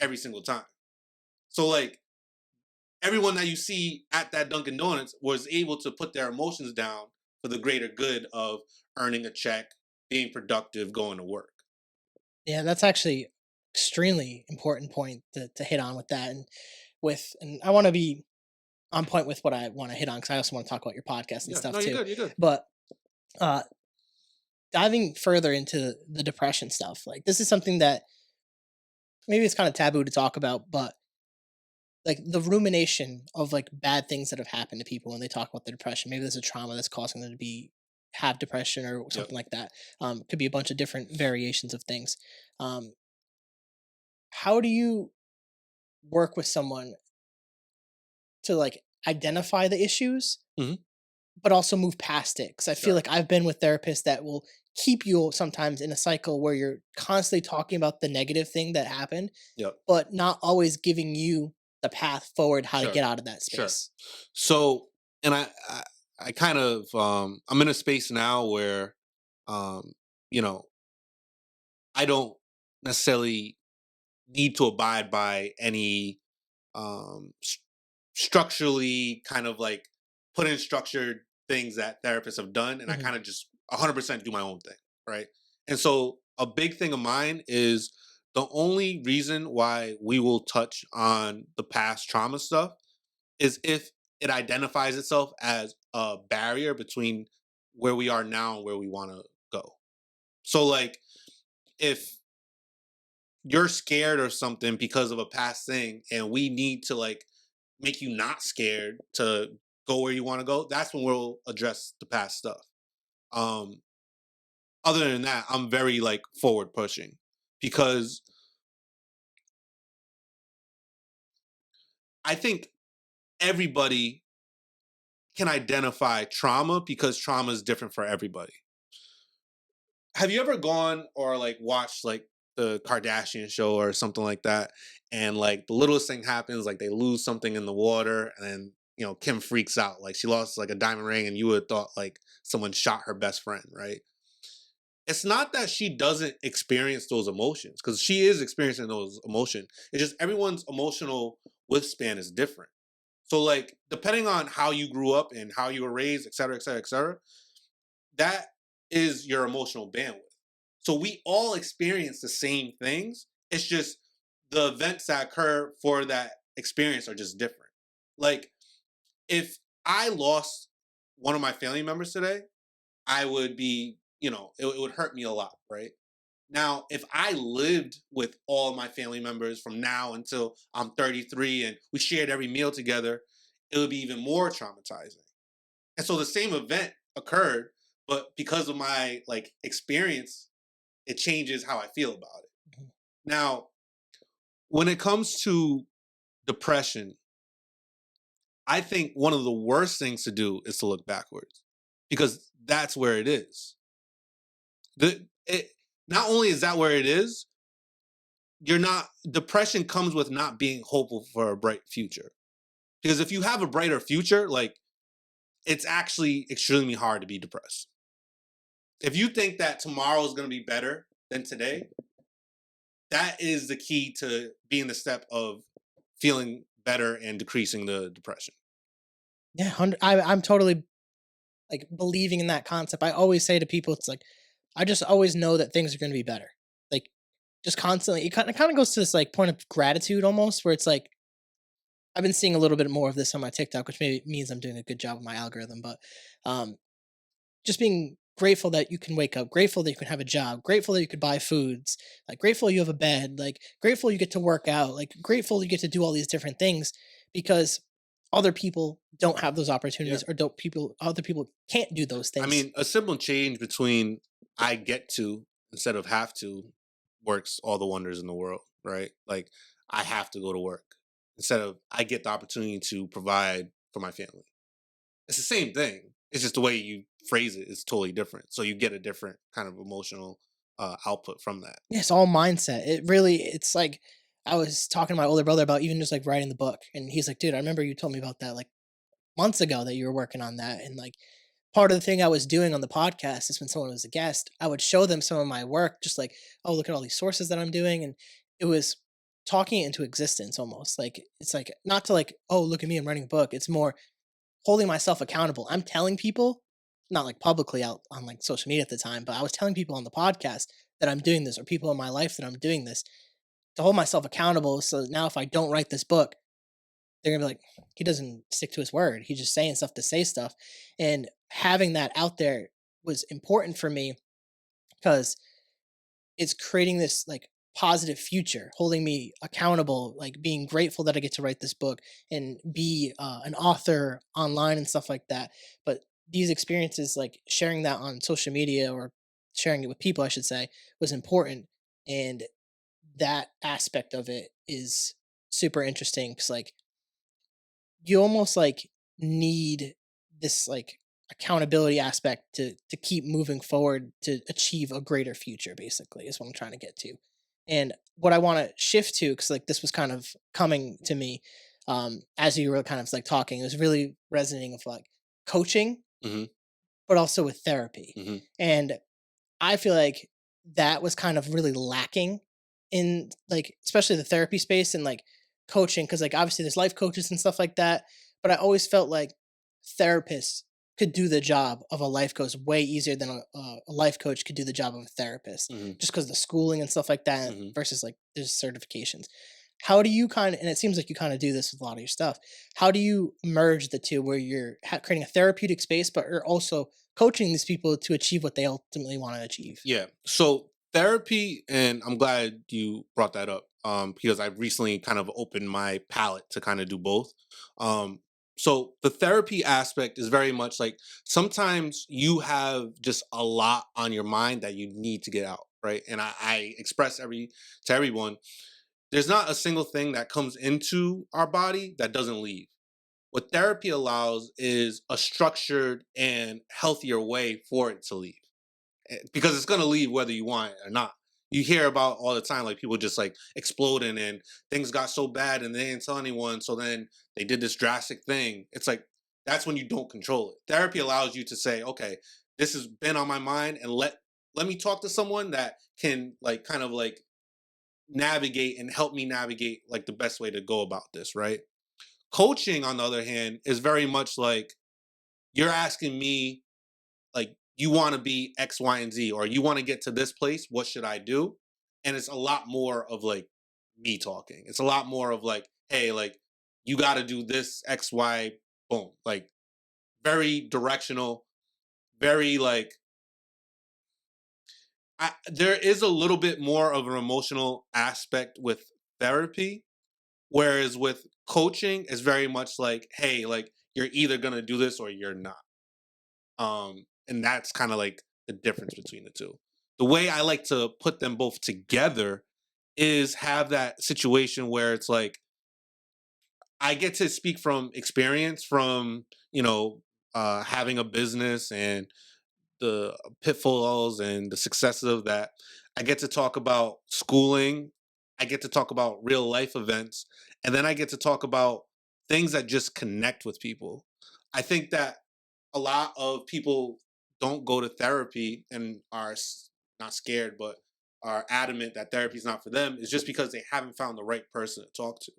Every single time. So like everyone that you see at that Dunkin' Donuts was able to put their emotions down for the greater good of earning a check, being productive, going to work. Yeah, that's actually extremely important point to hit on with that, and I want to be on point with what I want to hit on because I also want to talk about your podcast and Yeah, stuff no, you're too. good. You're good. But uh, diving further into the depression stuff, like this is something that maybe it's kind of taboo to talk about, but like the rumination of like bad things that have happened to people when they talk about the depression. Maybe there's a trauma that's causing them to be have depression or Yep. something like that. Could be a bunch of different variations of things. Um, how do you work with someone to like identify the issues, Mhm. but also move past it? Because I feel Sure. like I've been with therapists that will keep you sometimes in a cycle where you're constantly talking about the negative thing that happened, Yep. but not always giving you the path forward how to Sure. get out of that Sure. space. So, and I kind of, I'm in a space now where, um, you know, I don't necessarily need to abide by any s- structurally kind of like put in structured things that therapists have done, and I Mhm. kind of just 100% do my own thing, right? And so a big thing of mine is the only reason why we will touch on the past trauma stuff is if it identifies itself as a barrier between where we are now and where we want to go. So like if you're scared or something because of a past thing and we need to like make you not scared to go where you want to go, that's when we'll address the past stuff. um Other than that, I'm very like forward pushing because I think everybody can identify trauma because trauma is different for everybody. Have you ever gone or like watched like the Kardashian show or something like that, and like the littlest thing happens, like they lose something in the water, and then Kim freaks out, like she lost like a diamond ring, and you would have thought like someone shot her best friend, right? It's not that she doesn't experience those emotions, because she is experiencing those emotions. It's just everyone's emotional withspan is different. So like depending on how you grew up and how you were raised, et cetera, et cetera, et cetera, that is your emotional bandwidth. So we all experience the same things. It's just the events that occur for that experience are just different. Like if I lost one of my family members today, I would be, it would hurt me a lot, right? Now, if I lived with all of my family members from now until I'm 33 and we shared every meal together, it would be even more traumatizing. And so the same event occurred, but because of my experience, it changes how I feel about it. Mhm. Now, when it comes to depression, I think one of the worst things to do is to look backwards because that's where it is. It not only is that where it is, you're not depression comes with not being hopeful for a bright future. Because if you have a brighter future, it's actually extremely hard to be depressed. If you think that tomorrow is going to be better than today, that is the key to being the step of feeling better and decreasing the depression. Yeah, I'm totally like believing in that concept. I always say to people, it's like I just always know that things are going to be better. Like just constantly, it kind of goes to this like point of gratitude almost, where it's like I've been seeing a little bit more of this on my TikTok, which maybe means I'm doing a good job with my algorithm. But um, just being grateful that you can wake up, grateful that you can have a job, grateful that you could buy foods, like grateful you have a bed, like grateful you get to work out, like grateful you get to do all these different things because other people don't have those Yeah. opportunities or don't people other people can't do those I things. mean, a simple change between I get to instead of have to works all the wonders in the world, right? Like I have to go to work instead of I get the opportunity to provide for my family. It's the same thing. It's just the way you phrase it is totally different. So you get a different kind of emotional output from that. Yeah, it's all mindset. It's like I was talking to my older brother about even just like writing the book and he's like, dude, I remember you told me about that like months ago that you were working on that. And like part of the thing I was doing on the podcast is when someone was a guest, I would show them some of my work, just like, oh, look at all these sources that I'm doing. And it was talking it into existence almost. Like it's like not to like, oh, look at me, I'm writing a book. It's more holding myself accountable. I'm telling people, not like publicly out on like social media at the time, but I was telling people on the podcast that I'm doing this or people in my life that I'm doing this to hold myself accountable. So that now if I don't write this book, they're gonna be like, he doesn't stick to his word. He's just saying stuff to say stuff. And having that out there was important for me because it's creating this like positive future, holding me accountable, like being grateful that I get to write this book and be an author online and stuff like that. But these experiences, like sharing that on social media or sharing it with people, I should say, was important. And that aspect of it is super interesting because like you almost like need this like accountability aspect to keep moving forward to achieve a greater future basically is what I'm trying to get to. And what I want to shift to because like this was kind of coming to me as you were kind of like talking, it was really resonating of like coaching Hmm. but also with therapy. Hmm. And I feel like that was kind of really lacking in like especially the therapy space and like coaching because like obviously there's life coaches and stuff like that, but I always felt like therapists could do the job of a life coach way easier than a life coach could do the job of a therapist Hmm. just because the schooling and stuff like that Hmm. versus like there's certifications. How do you kind of, and it seems like you kind of do this with a lot of your stuff, how do you merge the two where you're creating a therapeutic space but you're also coaching these people to achieve what they ultimately want to achieve? Yeah. So therapy, and I'm glad you brought that up because I've recently kind of opened my palette to kind of do both. Um, so the therapy aspect is very much like sometimes you have just a lot on your mind that you need to get out, right? And I express to everyone, there's not a single thing that comes into our body that doesn't leave. What therapy allows is a structured and healthier way for it to leave because it's gonna leave whether you want it or not. You hear about all the time, like people just like exploding and things got so bad and they didn't tell anyone, so then they did this drastic thing. It's like that's when you don't control it. Therapy allows you to say, okay, this has been on my mind, and let me talk to someone that can like kind of like navigate and help me navigate like the best way to go about this, right? Coaching, on the other hand, is very much like you're asking me like you want to be X, Y, and Z, or you want to get to this place, what should I do? And it's a lot more of like me talking. It's a lot more of like, hey, like you got to do this X, Y, boom. Like very directional, very like there is a little bit more of an emotional aspect with therapy, whereas with coaching, it's very much like, hey, like you're either gonna do this or you're not. And that's kind of like the difference between the two. The way I like to put them both together is have that situation where it's like I get to speak from experience, from having a business and the pitfalls and the successes of that. I get to talk about schooling. I get to talk about real life events. And then I get to talk about things that just connect with people. I think that a lot of people don't go to therapy and are not scared, but are adamant that therapy is not for them is just because they haven't found the right person to talk to.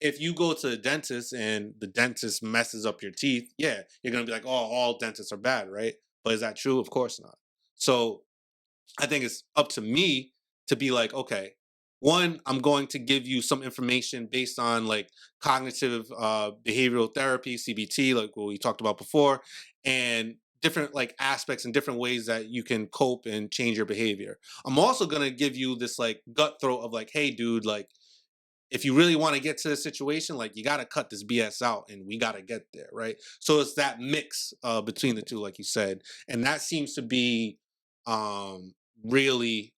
If you go to the dentist and the dentist messes up your teeth, yeah, you're gonna be like, oh, all dentists are bad, right? But is that true? Of course not. So I think it's up to me to be like, okay, one, I'm going to give you some information based on like cognitive behavioral therapy, CBT, like what we talked about before, and different like aspects and different ways that you can cope and change your behavior. I'm also going to give you this like gut throat of like, hey, dude, like if you really want to get to the situation, like you got to cut this BS out and we got to get there, right? So it's that mix between the two, like you said, and that seems to be really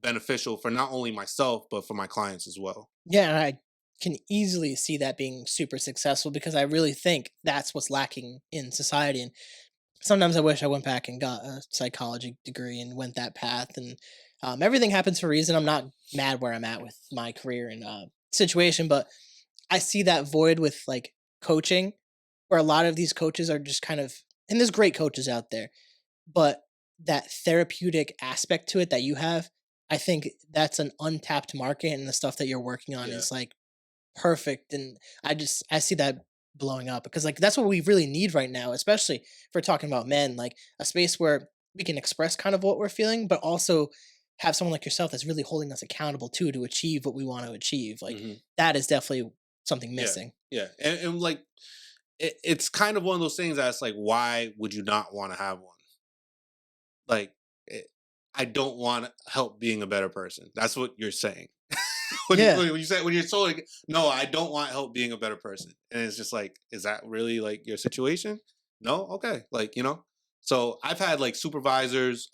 beneficial for not only myself but for my clients as well. Yeah, and I can easily see that being super successful because I really think that's what's lacking in society. And sometimes I wish I went back and got a psychology degree and went that path. And everything happens for a reason. I'm not mad where I'm at with my career and situation, but I see that void with like coaching, where a lot of these coaches are just kind of, and there's great coaches out there, but that therapeutic aspect to it that you have, I think that's an untapped market, and the stuff that you're working on Yeah. is like perfect. And I see that blowing up because like that's what we really need right now, especially if we're talking about men, like a space where we can express kind of what we're feeling, but also have someone like yourself that's really holding us accountable too to achieve what we want to achieve. Like Hmm. that is definitely something Yeah. missing. Yeah. And like it's kind of one of those things that's like, why would you not want to have one? Like, it, I don't want help being a better person. That's what you're saying. Yeah. When you say when you're so like, no, I don't want help being a better person, and it's just like, is that really like your situation? No, okay, like So I've had like supervisors.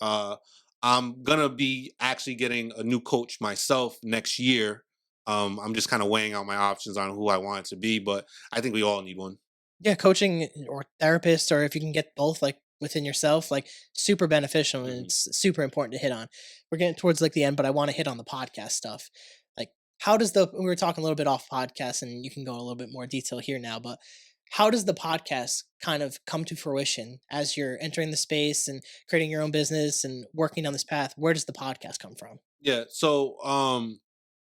I'm gonna be actually getting a new coach myself next year. I'm just kind of weighing out my options on who I want it to be, but I think we all need one. Yeah, coaching or therapist, or if you can get both, like within yourself, like super beneficial, and Hmm. it's super important to hit on. We're getting towards like the end, but I want to hit on the podcast stuff. Like, how does we were talking a little bit off podcast, and you can go a little bit more detail here now, but how does the podcast kind of come to fruition as you're entering the space and creating your own business and working on this path? Where does the podcast come from? Yeah. So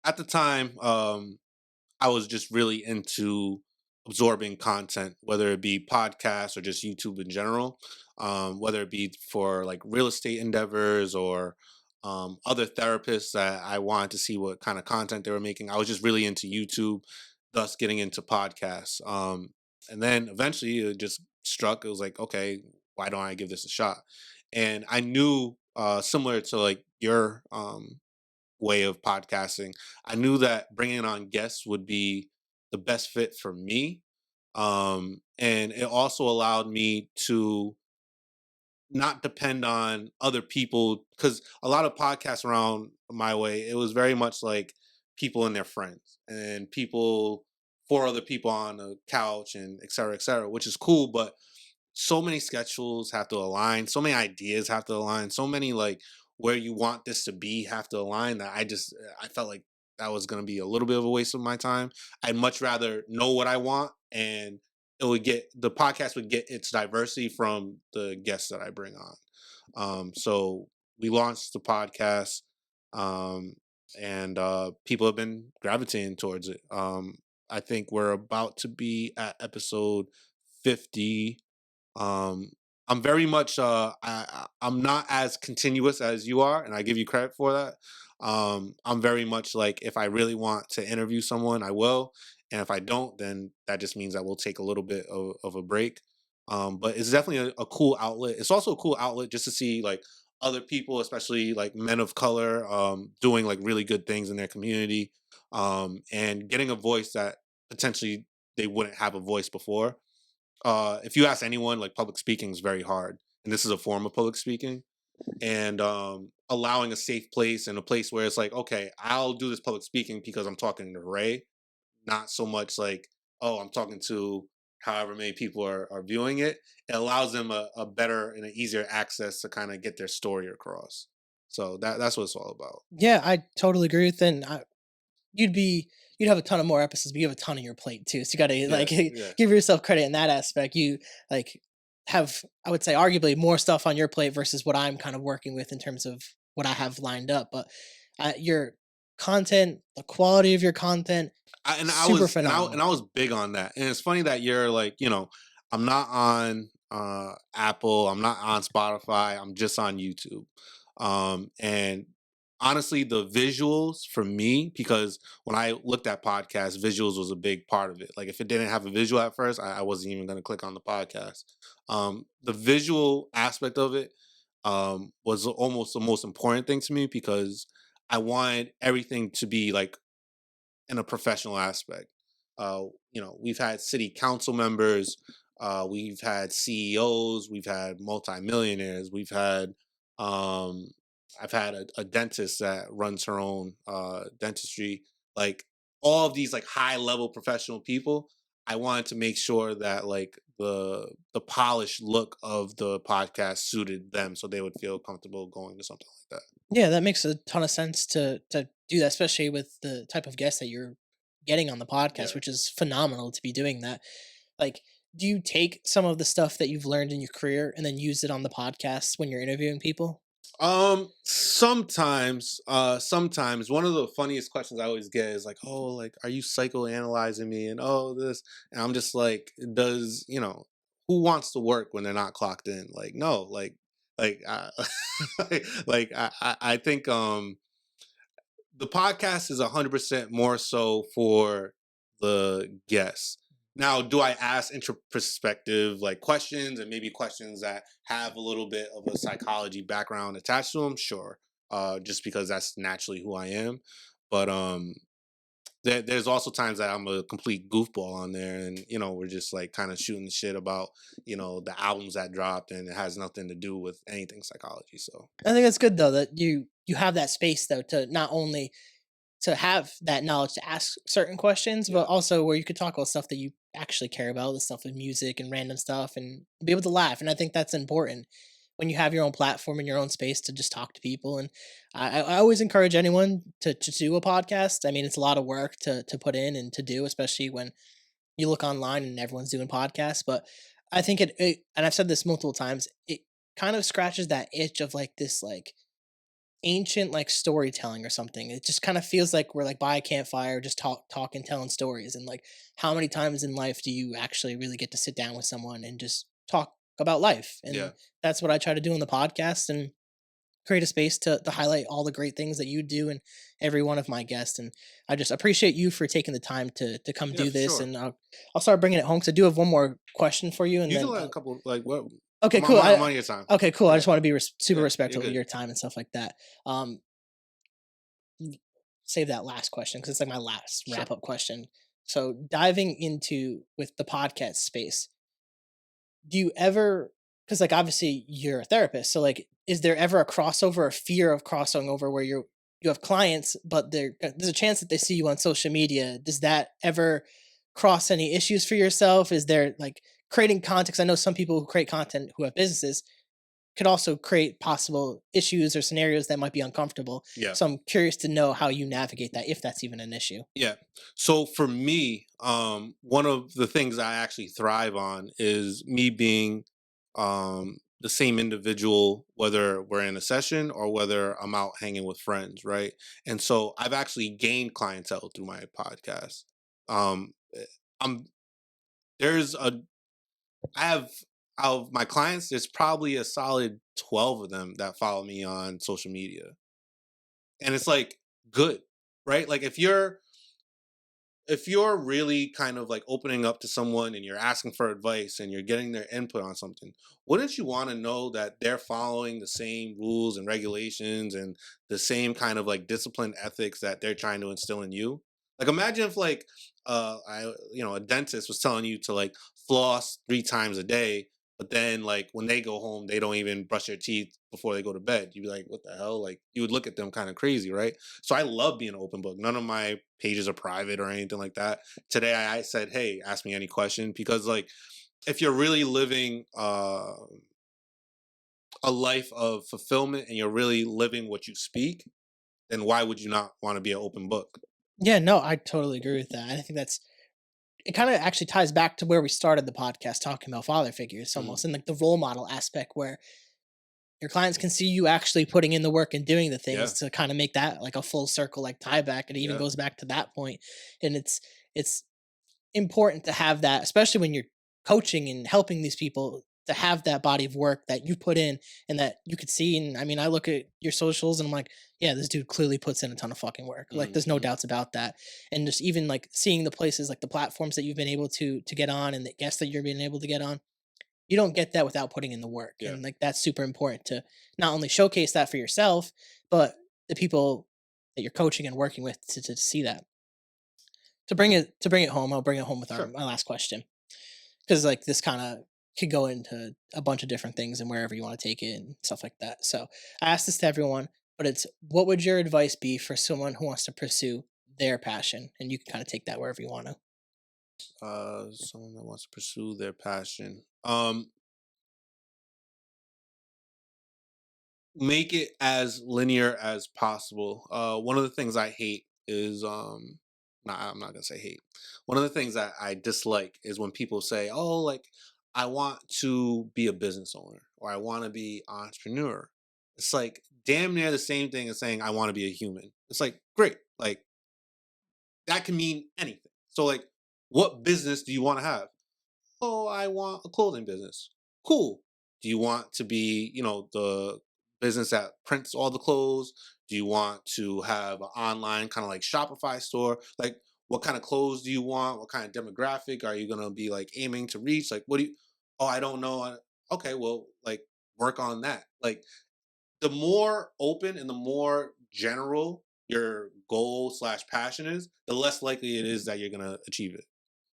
at the time, I was just really into absorbing content, whether it be podcasts or just YouTube in general, whether it be for like real estate endeavors or other therapists that I wanted to see what kind of content they were making. I was just really into YouTube, thus getting into podcasts. And then eventually it just struck. It was like, okay, why don't I give this a shot? And I knew, similar to like your way of podcasting, I knew that bringing on guests would be the best fit for me. And it also allowed me to not depend on other people, because a lot of podcasts around my way, it was very much like people and their friends and people, four other people on a couch and et cetera, which is cool. But so many schedules have to align, so many ideas have to align, so many like where you want this to be have to align, that I felt like that was going to be a little bit of a waste of my time. I'd much rather know what I want, and the podcast would get its diversity from the guests that I bring on. So we launched the podcast, um, and people have been gravitating towards it. I think we're about to be at episode 50. um I'm very much I'm not as continuous as you are, and I give you credit for that. I'm very much like, if I really want to interview someone, I will, and if I don't, then that just means I will take a little bit of a break. But it's definitely a cool outlet. It's also a cool outlet just to see like other people, especially like men of color, doing like really good things in their community, and getting a voice that potentially they wouldn't have a voice before. If you ask anyone, like, public speaking is very hard, and this is a form of public speaking. And allowing a safe place and a place where it's like, okay, I'll do this public speaking because I'm talking to Ray, not so much like, oh, I'm talking to however many people are viewing it. It allows them a better and an easier access to kind of get their story across. So that's what it's all about. Yeah, I totally agree with that. And you'd be you'd have a ton of more episodes, but you have a ton on your plate too. So you got to like Yeah, yeah, give yourself credit in that aspect. You like have, I would say, arguably more stuff on your plate versus what I'm kind of working with in terms of what I have lined up. But your content, the quality of your content, super and phenomenal. I was big on that. And it's funny that you're like, I'm not on Apple, I'm not on Spotify, I'm just on YouTube. And honestly, the visuals for me, because when I looked at podcasts, visuals was a big part of it. Like, if it didn't have a visual at first, I wasn't even going to click on the podcast. The visual aspect of it was almost the most important thing to me, because I wanted everything to be like in a professional aspect. We've had city council members, we've had CEOs, we've had multimillionaires, um, I've had a dentist that runs her own dentistry. Like, all of these like high level professional people. I wanted to make sure that like the polished look of the podcast suited them, so they would feel comfortable going to something like that. Yeah, that makes a ton of sense to do that, especially with the type of guests that you're getting on the podcast, Yeah. which is phenomenal to be doing that. Like, do you take some of the stuff that you've learned in your career and then use it on the podcast when you're interviewing people? Sometimes one of the funniest questions I always get is like, "Oh, like, are you psychoanalyzing me?" And oh, this, and I'm just like, does who wants to work when they're not clocked in? Like, no, like, I think the podcast is 100% more so for the guests. Now, do I ask introspective like questions, and maybe questions that have a little bit of a psychology background attached to them? Sure, just because that's naturally who I am. But there's also times that I'm a complete goofball on there, and we're just like kind of shooting the shit about the albums that dropped, and it has nothing to do with anything psychology. So I think that's good though that you have that space though to not only to have that knowledge to ask certain questions, but yeah, also where you could talk about stuff that you actually care about, the stuff with music and random stuff, and be able to laugh. And I think that's important when you have your own platform and your own space to just talk to people. And I always encourage anyone to do a podcast. I mean, it's a lot of work to put in and to do, especially when you look online and everyone's doing podcasts. But I think and I've said this multiple times, it kind of scratches that itch of like this like ancient like storytelling or something. It just kind of feels like we're like by a campfire, just talking, telling stories. And like, how many times in life do you actually really get to sit down with someone and just talk about life? yeah, And that's what I try to do in the podcast and create a space to highlight all the great things that you do and every one of my guests. And I just appreciate you for taking the time to come yeah, do for this. sure. And I'll start bringing it home because I do have one more question for you. And You can then let a couple like what? okay, cool. I'm on your time. Okay, cool. I Yeah, just want to be super yeah, you're respectful of good. your time and stuff like that. Um, Save that last question because it's like my last Sure. wrap up question. So diving into with the podcast space, do you ever, because like obviously you're a therapist, so like is there ever a crossover or fear of crossing over where you have clients, but there's a chance that they see you on social media? Does that ever cross any issues for yourself? Is there like creating content? 'Cause I know some people who create content who have businesses could also create possible issues or scenarios that might be uncomfortable. Yeah. So I'm curious to know how you navigate that if that's even an issue. Yeah. So for me, one of the things I actually thrive on is me being the same individual, whether we're in a session or whether I'm out hanging with friends, right? And so I've actually gained clientele through my podcast. Um, I'm there's a I have out of my clients, there's probably a solid 12 of them that follow me on social media. And it's like good, right? Like if you're really kind of like opening up to someone and you're asking for advice and you're getting their input on something, wouldn't you want to know that they're following the same rules and regulations and the same kind of like disciplined ethics that they're trying to instill in you? Like imagine if like a dentist was telling you to like floss 3 times a day, but then like when they go home they don't even brush their teeth before they go to bed. You'd be like, what the hell? Like you would look at them kind of crazy, right? So I love being an open book. None of my pages are private or anything like that. Today I said, hey, ask me any question, because like if you're really living a life of fulfillment and you're really living what you speak, then why would you not want to be an open book? Yeah, no, I totally agree with that. I think that's it. Kind of actually ties back to where we started the podcast talking about father figures, Mhm. almost, and like the role model aspect, where your clients can see you actually putting in the work and doing the things Yeah, to kind of make that like a full circle, like tie back. It even yeah. goes back to that point, and it's important to have that, especially when you're coaching and helping these people, to have that body of work that you put in and that you could see. And I mean, I look at your socials and I'm like, yeah, this dude clearly puts in a ton of fucking work. Like, there's no Hmm. doubts about that. And just even like seeing the places, like the platforms that you've been able to get on and the guests that you're being able to get on, you don't get that without putting in the work. Yeah, And like that's super important to not only showcase that for yourself, but the people that you're coaching and working with to see that. To bring it home, I'll bring it home with our sure. my last question, because like this kind of could go into a bunch of different things and wherever you want to take it and stuff like that. So I ask this to everyone, but it's, what would your advice be for someone who wants to pursue their passion? And you can kind of take that wherever you want to. Someone that wants to pursue their passion. Make it as linear as possible. One of the things I hate is I'm not gonna say hate. One of the things that I dislike is when people say, "Oh, like I want to be a business owner or I want to be entrepreneur." It's like damn near the same thing as saying I want to be a human. It's like great, like that can mean anything. So like, what business do you want to have? Oh, I want a clothing business. Cool. Do you want to be, the business that prints all the clothes? Do you want to have an online kind of like Shopify store? Like, what kind of clothes do you want? What kind of demographic are you going to be like aiming to reach? Like, what do you, oh, I don't know. Okay, well, like, work on that. Like, the more open and the more general your goal slash passion is, the less likely it is that you're going to achieve it.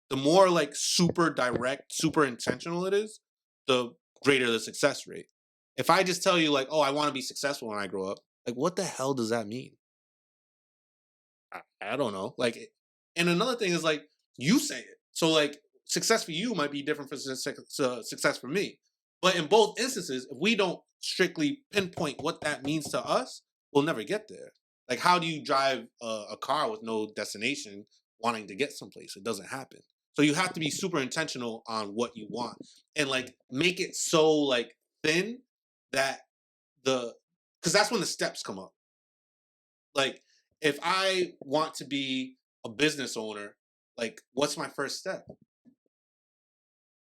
The more like super direct, super intentional it is, the greater the success rate. If I just tell you like, oh, I want to be successful when I grow up, like what the hell does that mean? I don't know. Like, and another thing is like you say it. So like success for you might be different from success for me. But in both instances, if we don't strictly pinpoint what that means to us, we'll never get there. Like, how do you drive a car with no destination, wanting to get someplace? It doesn't happen. So you have to be super intentional on what you want and like make it so like thin that the because that's when the steps come up. Like, if I want to be a business owner, like, what's my first step?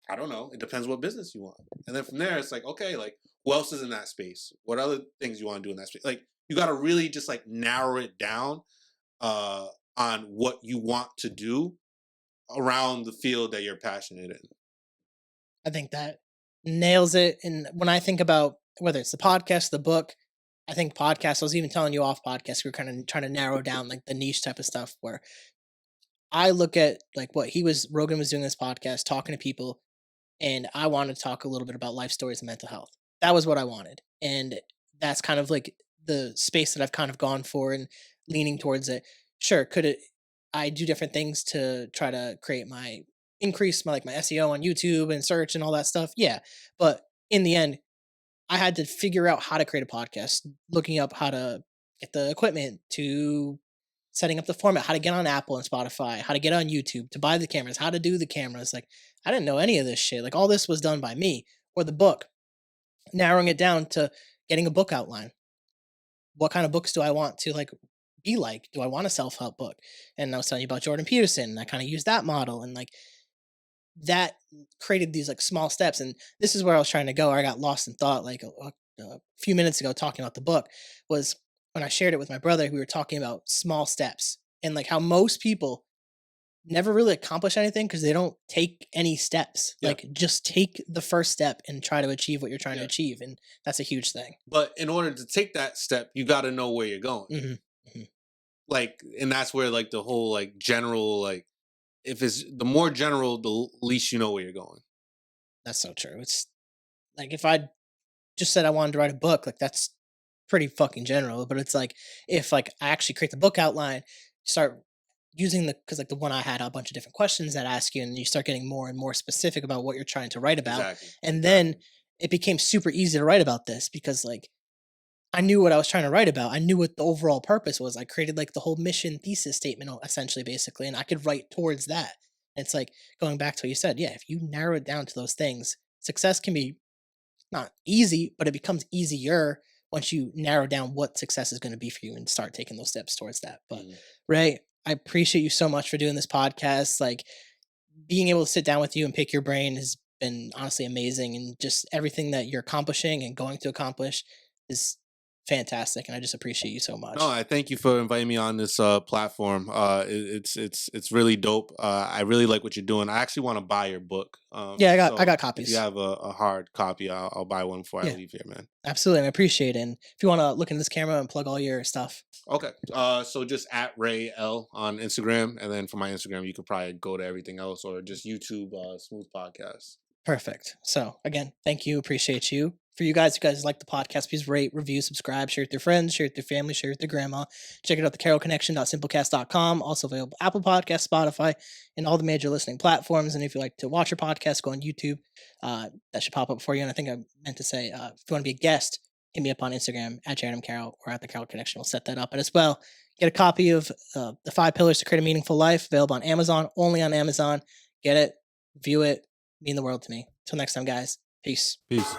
I don't know. It depends what business you want. And then from there, it's like, okay, like, who else is in that space? What other things you want to do in that space? Like, you got to really just like narrow it down uh, on what you want to do around the field that you're passionate in. I think that nails it. And when I think about whether it's the podcast, the book, I think podcast, I was even telling you off podcast, we are kind of trying to narrow down like the niche type of stuff, where I look at like what Rogan was doing this podcast, talking to people, and I wanted to talk a little bit about life stories and mental health. That was what I wanted. And that's kind of like the space that I've kind of gone for and leaning towards it. Sure, could it I do different things to try to create my increase my like my SEO on YouTube and search and all that stuff. Yeah. But in the end, I had to figure out how to create a podcast, looking up how to get the equipment, to setting up the format, how to get on Apple and Spotify, how to get on YouTube, to buy the cameras, how to do the cameras. Like, I didn't know any of this shit. Like, all this was done by me. Or the book, narrowing it down to getting a book outline. What kind of books do I want to like be like? Do I want a self-help book? And I was telling you about Jordan Peterson, and I kind of use that model. And like that created these like small steps. And this is where I was trying to go. I got lost in thought like a few minutes ago talking about the book was when I shared it with my brother. We were talking about small steps and like how most people never really accomplish anything because they don't take any steps. Yeah. Like just take the first step and try to achieve what you're trying to Yeah. achieve, and that's a huge thing. But in order to take that step, you got to know where you're going. Mm-hmm. Like, and that's where like the whole like general, like if it's the more general, the least you know where you're going. That's so true. It's like if I just said I wanted to write a book, like that's pretty fucking general. But it's like if like I actually create the book outline, start using because like the one I had a bunch of different questions that ask you, and you start getting more and more specific about what you're trying to write about. Exactly. And then it became super easy to write about this because like I knew what I was trying to write about. I knew what the overall purpose was. I created like the whole mission thesis statement essentially basically, and I could write towards that. It's like going back to what you said. Yeah, if you narrow it down to those things, success can be not easy, but it becomes easier once you narrow down what success is going to be for you and start taking those steps towards that. But Ray, I appreciate you so much for doing this podcast. Like being able to sit down with you and pick your brain has been honestly amazing, and just everything that you're accomplishing and going to accomplish is fantastic, and I just appreciate you so much. No, I thank you for inviting me on this platform. It's really dope. I really like what you're doing. I actually want to buy your book. Yeah, I so got copies. If you have a hard copy, I'll buy one before I leave here, man. Absolutely, I appreciate it. And if you want to look into this camera and plug all your stuff. Okay. So just at Ray L on Instagram, and then for my Instagram, you could probably go to everything else or just YouTube Smooth Podcast. Perfect. So again, thank you. Appreciate you. For you guys like the podcast, please rate, review, subscribe, share it with your friends, share it with your family, share it with your grandma. Check it out, thecarrollconnection.simplecast.com. Also available Apple Podcasts, Spotify, and all the major listening platforms. And if you like to watch your podcast, go on YouTube. That should pop up for you. And I think I meant to say, if you want to be a guest, hit me up on Instagram at Jared M. Carroll or at The Carroll Connection. We'll set that up. And as well, get a copy of The 5 Pillars to Create a Meaningful Life, available on Amazon, only on Amazon. Get it, view it, mean the world to me. Till next time, guys. Peace. Peace.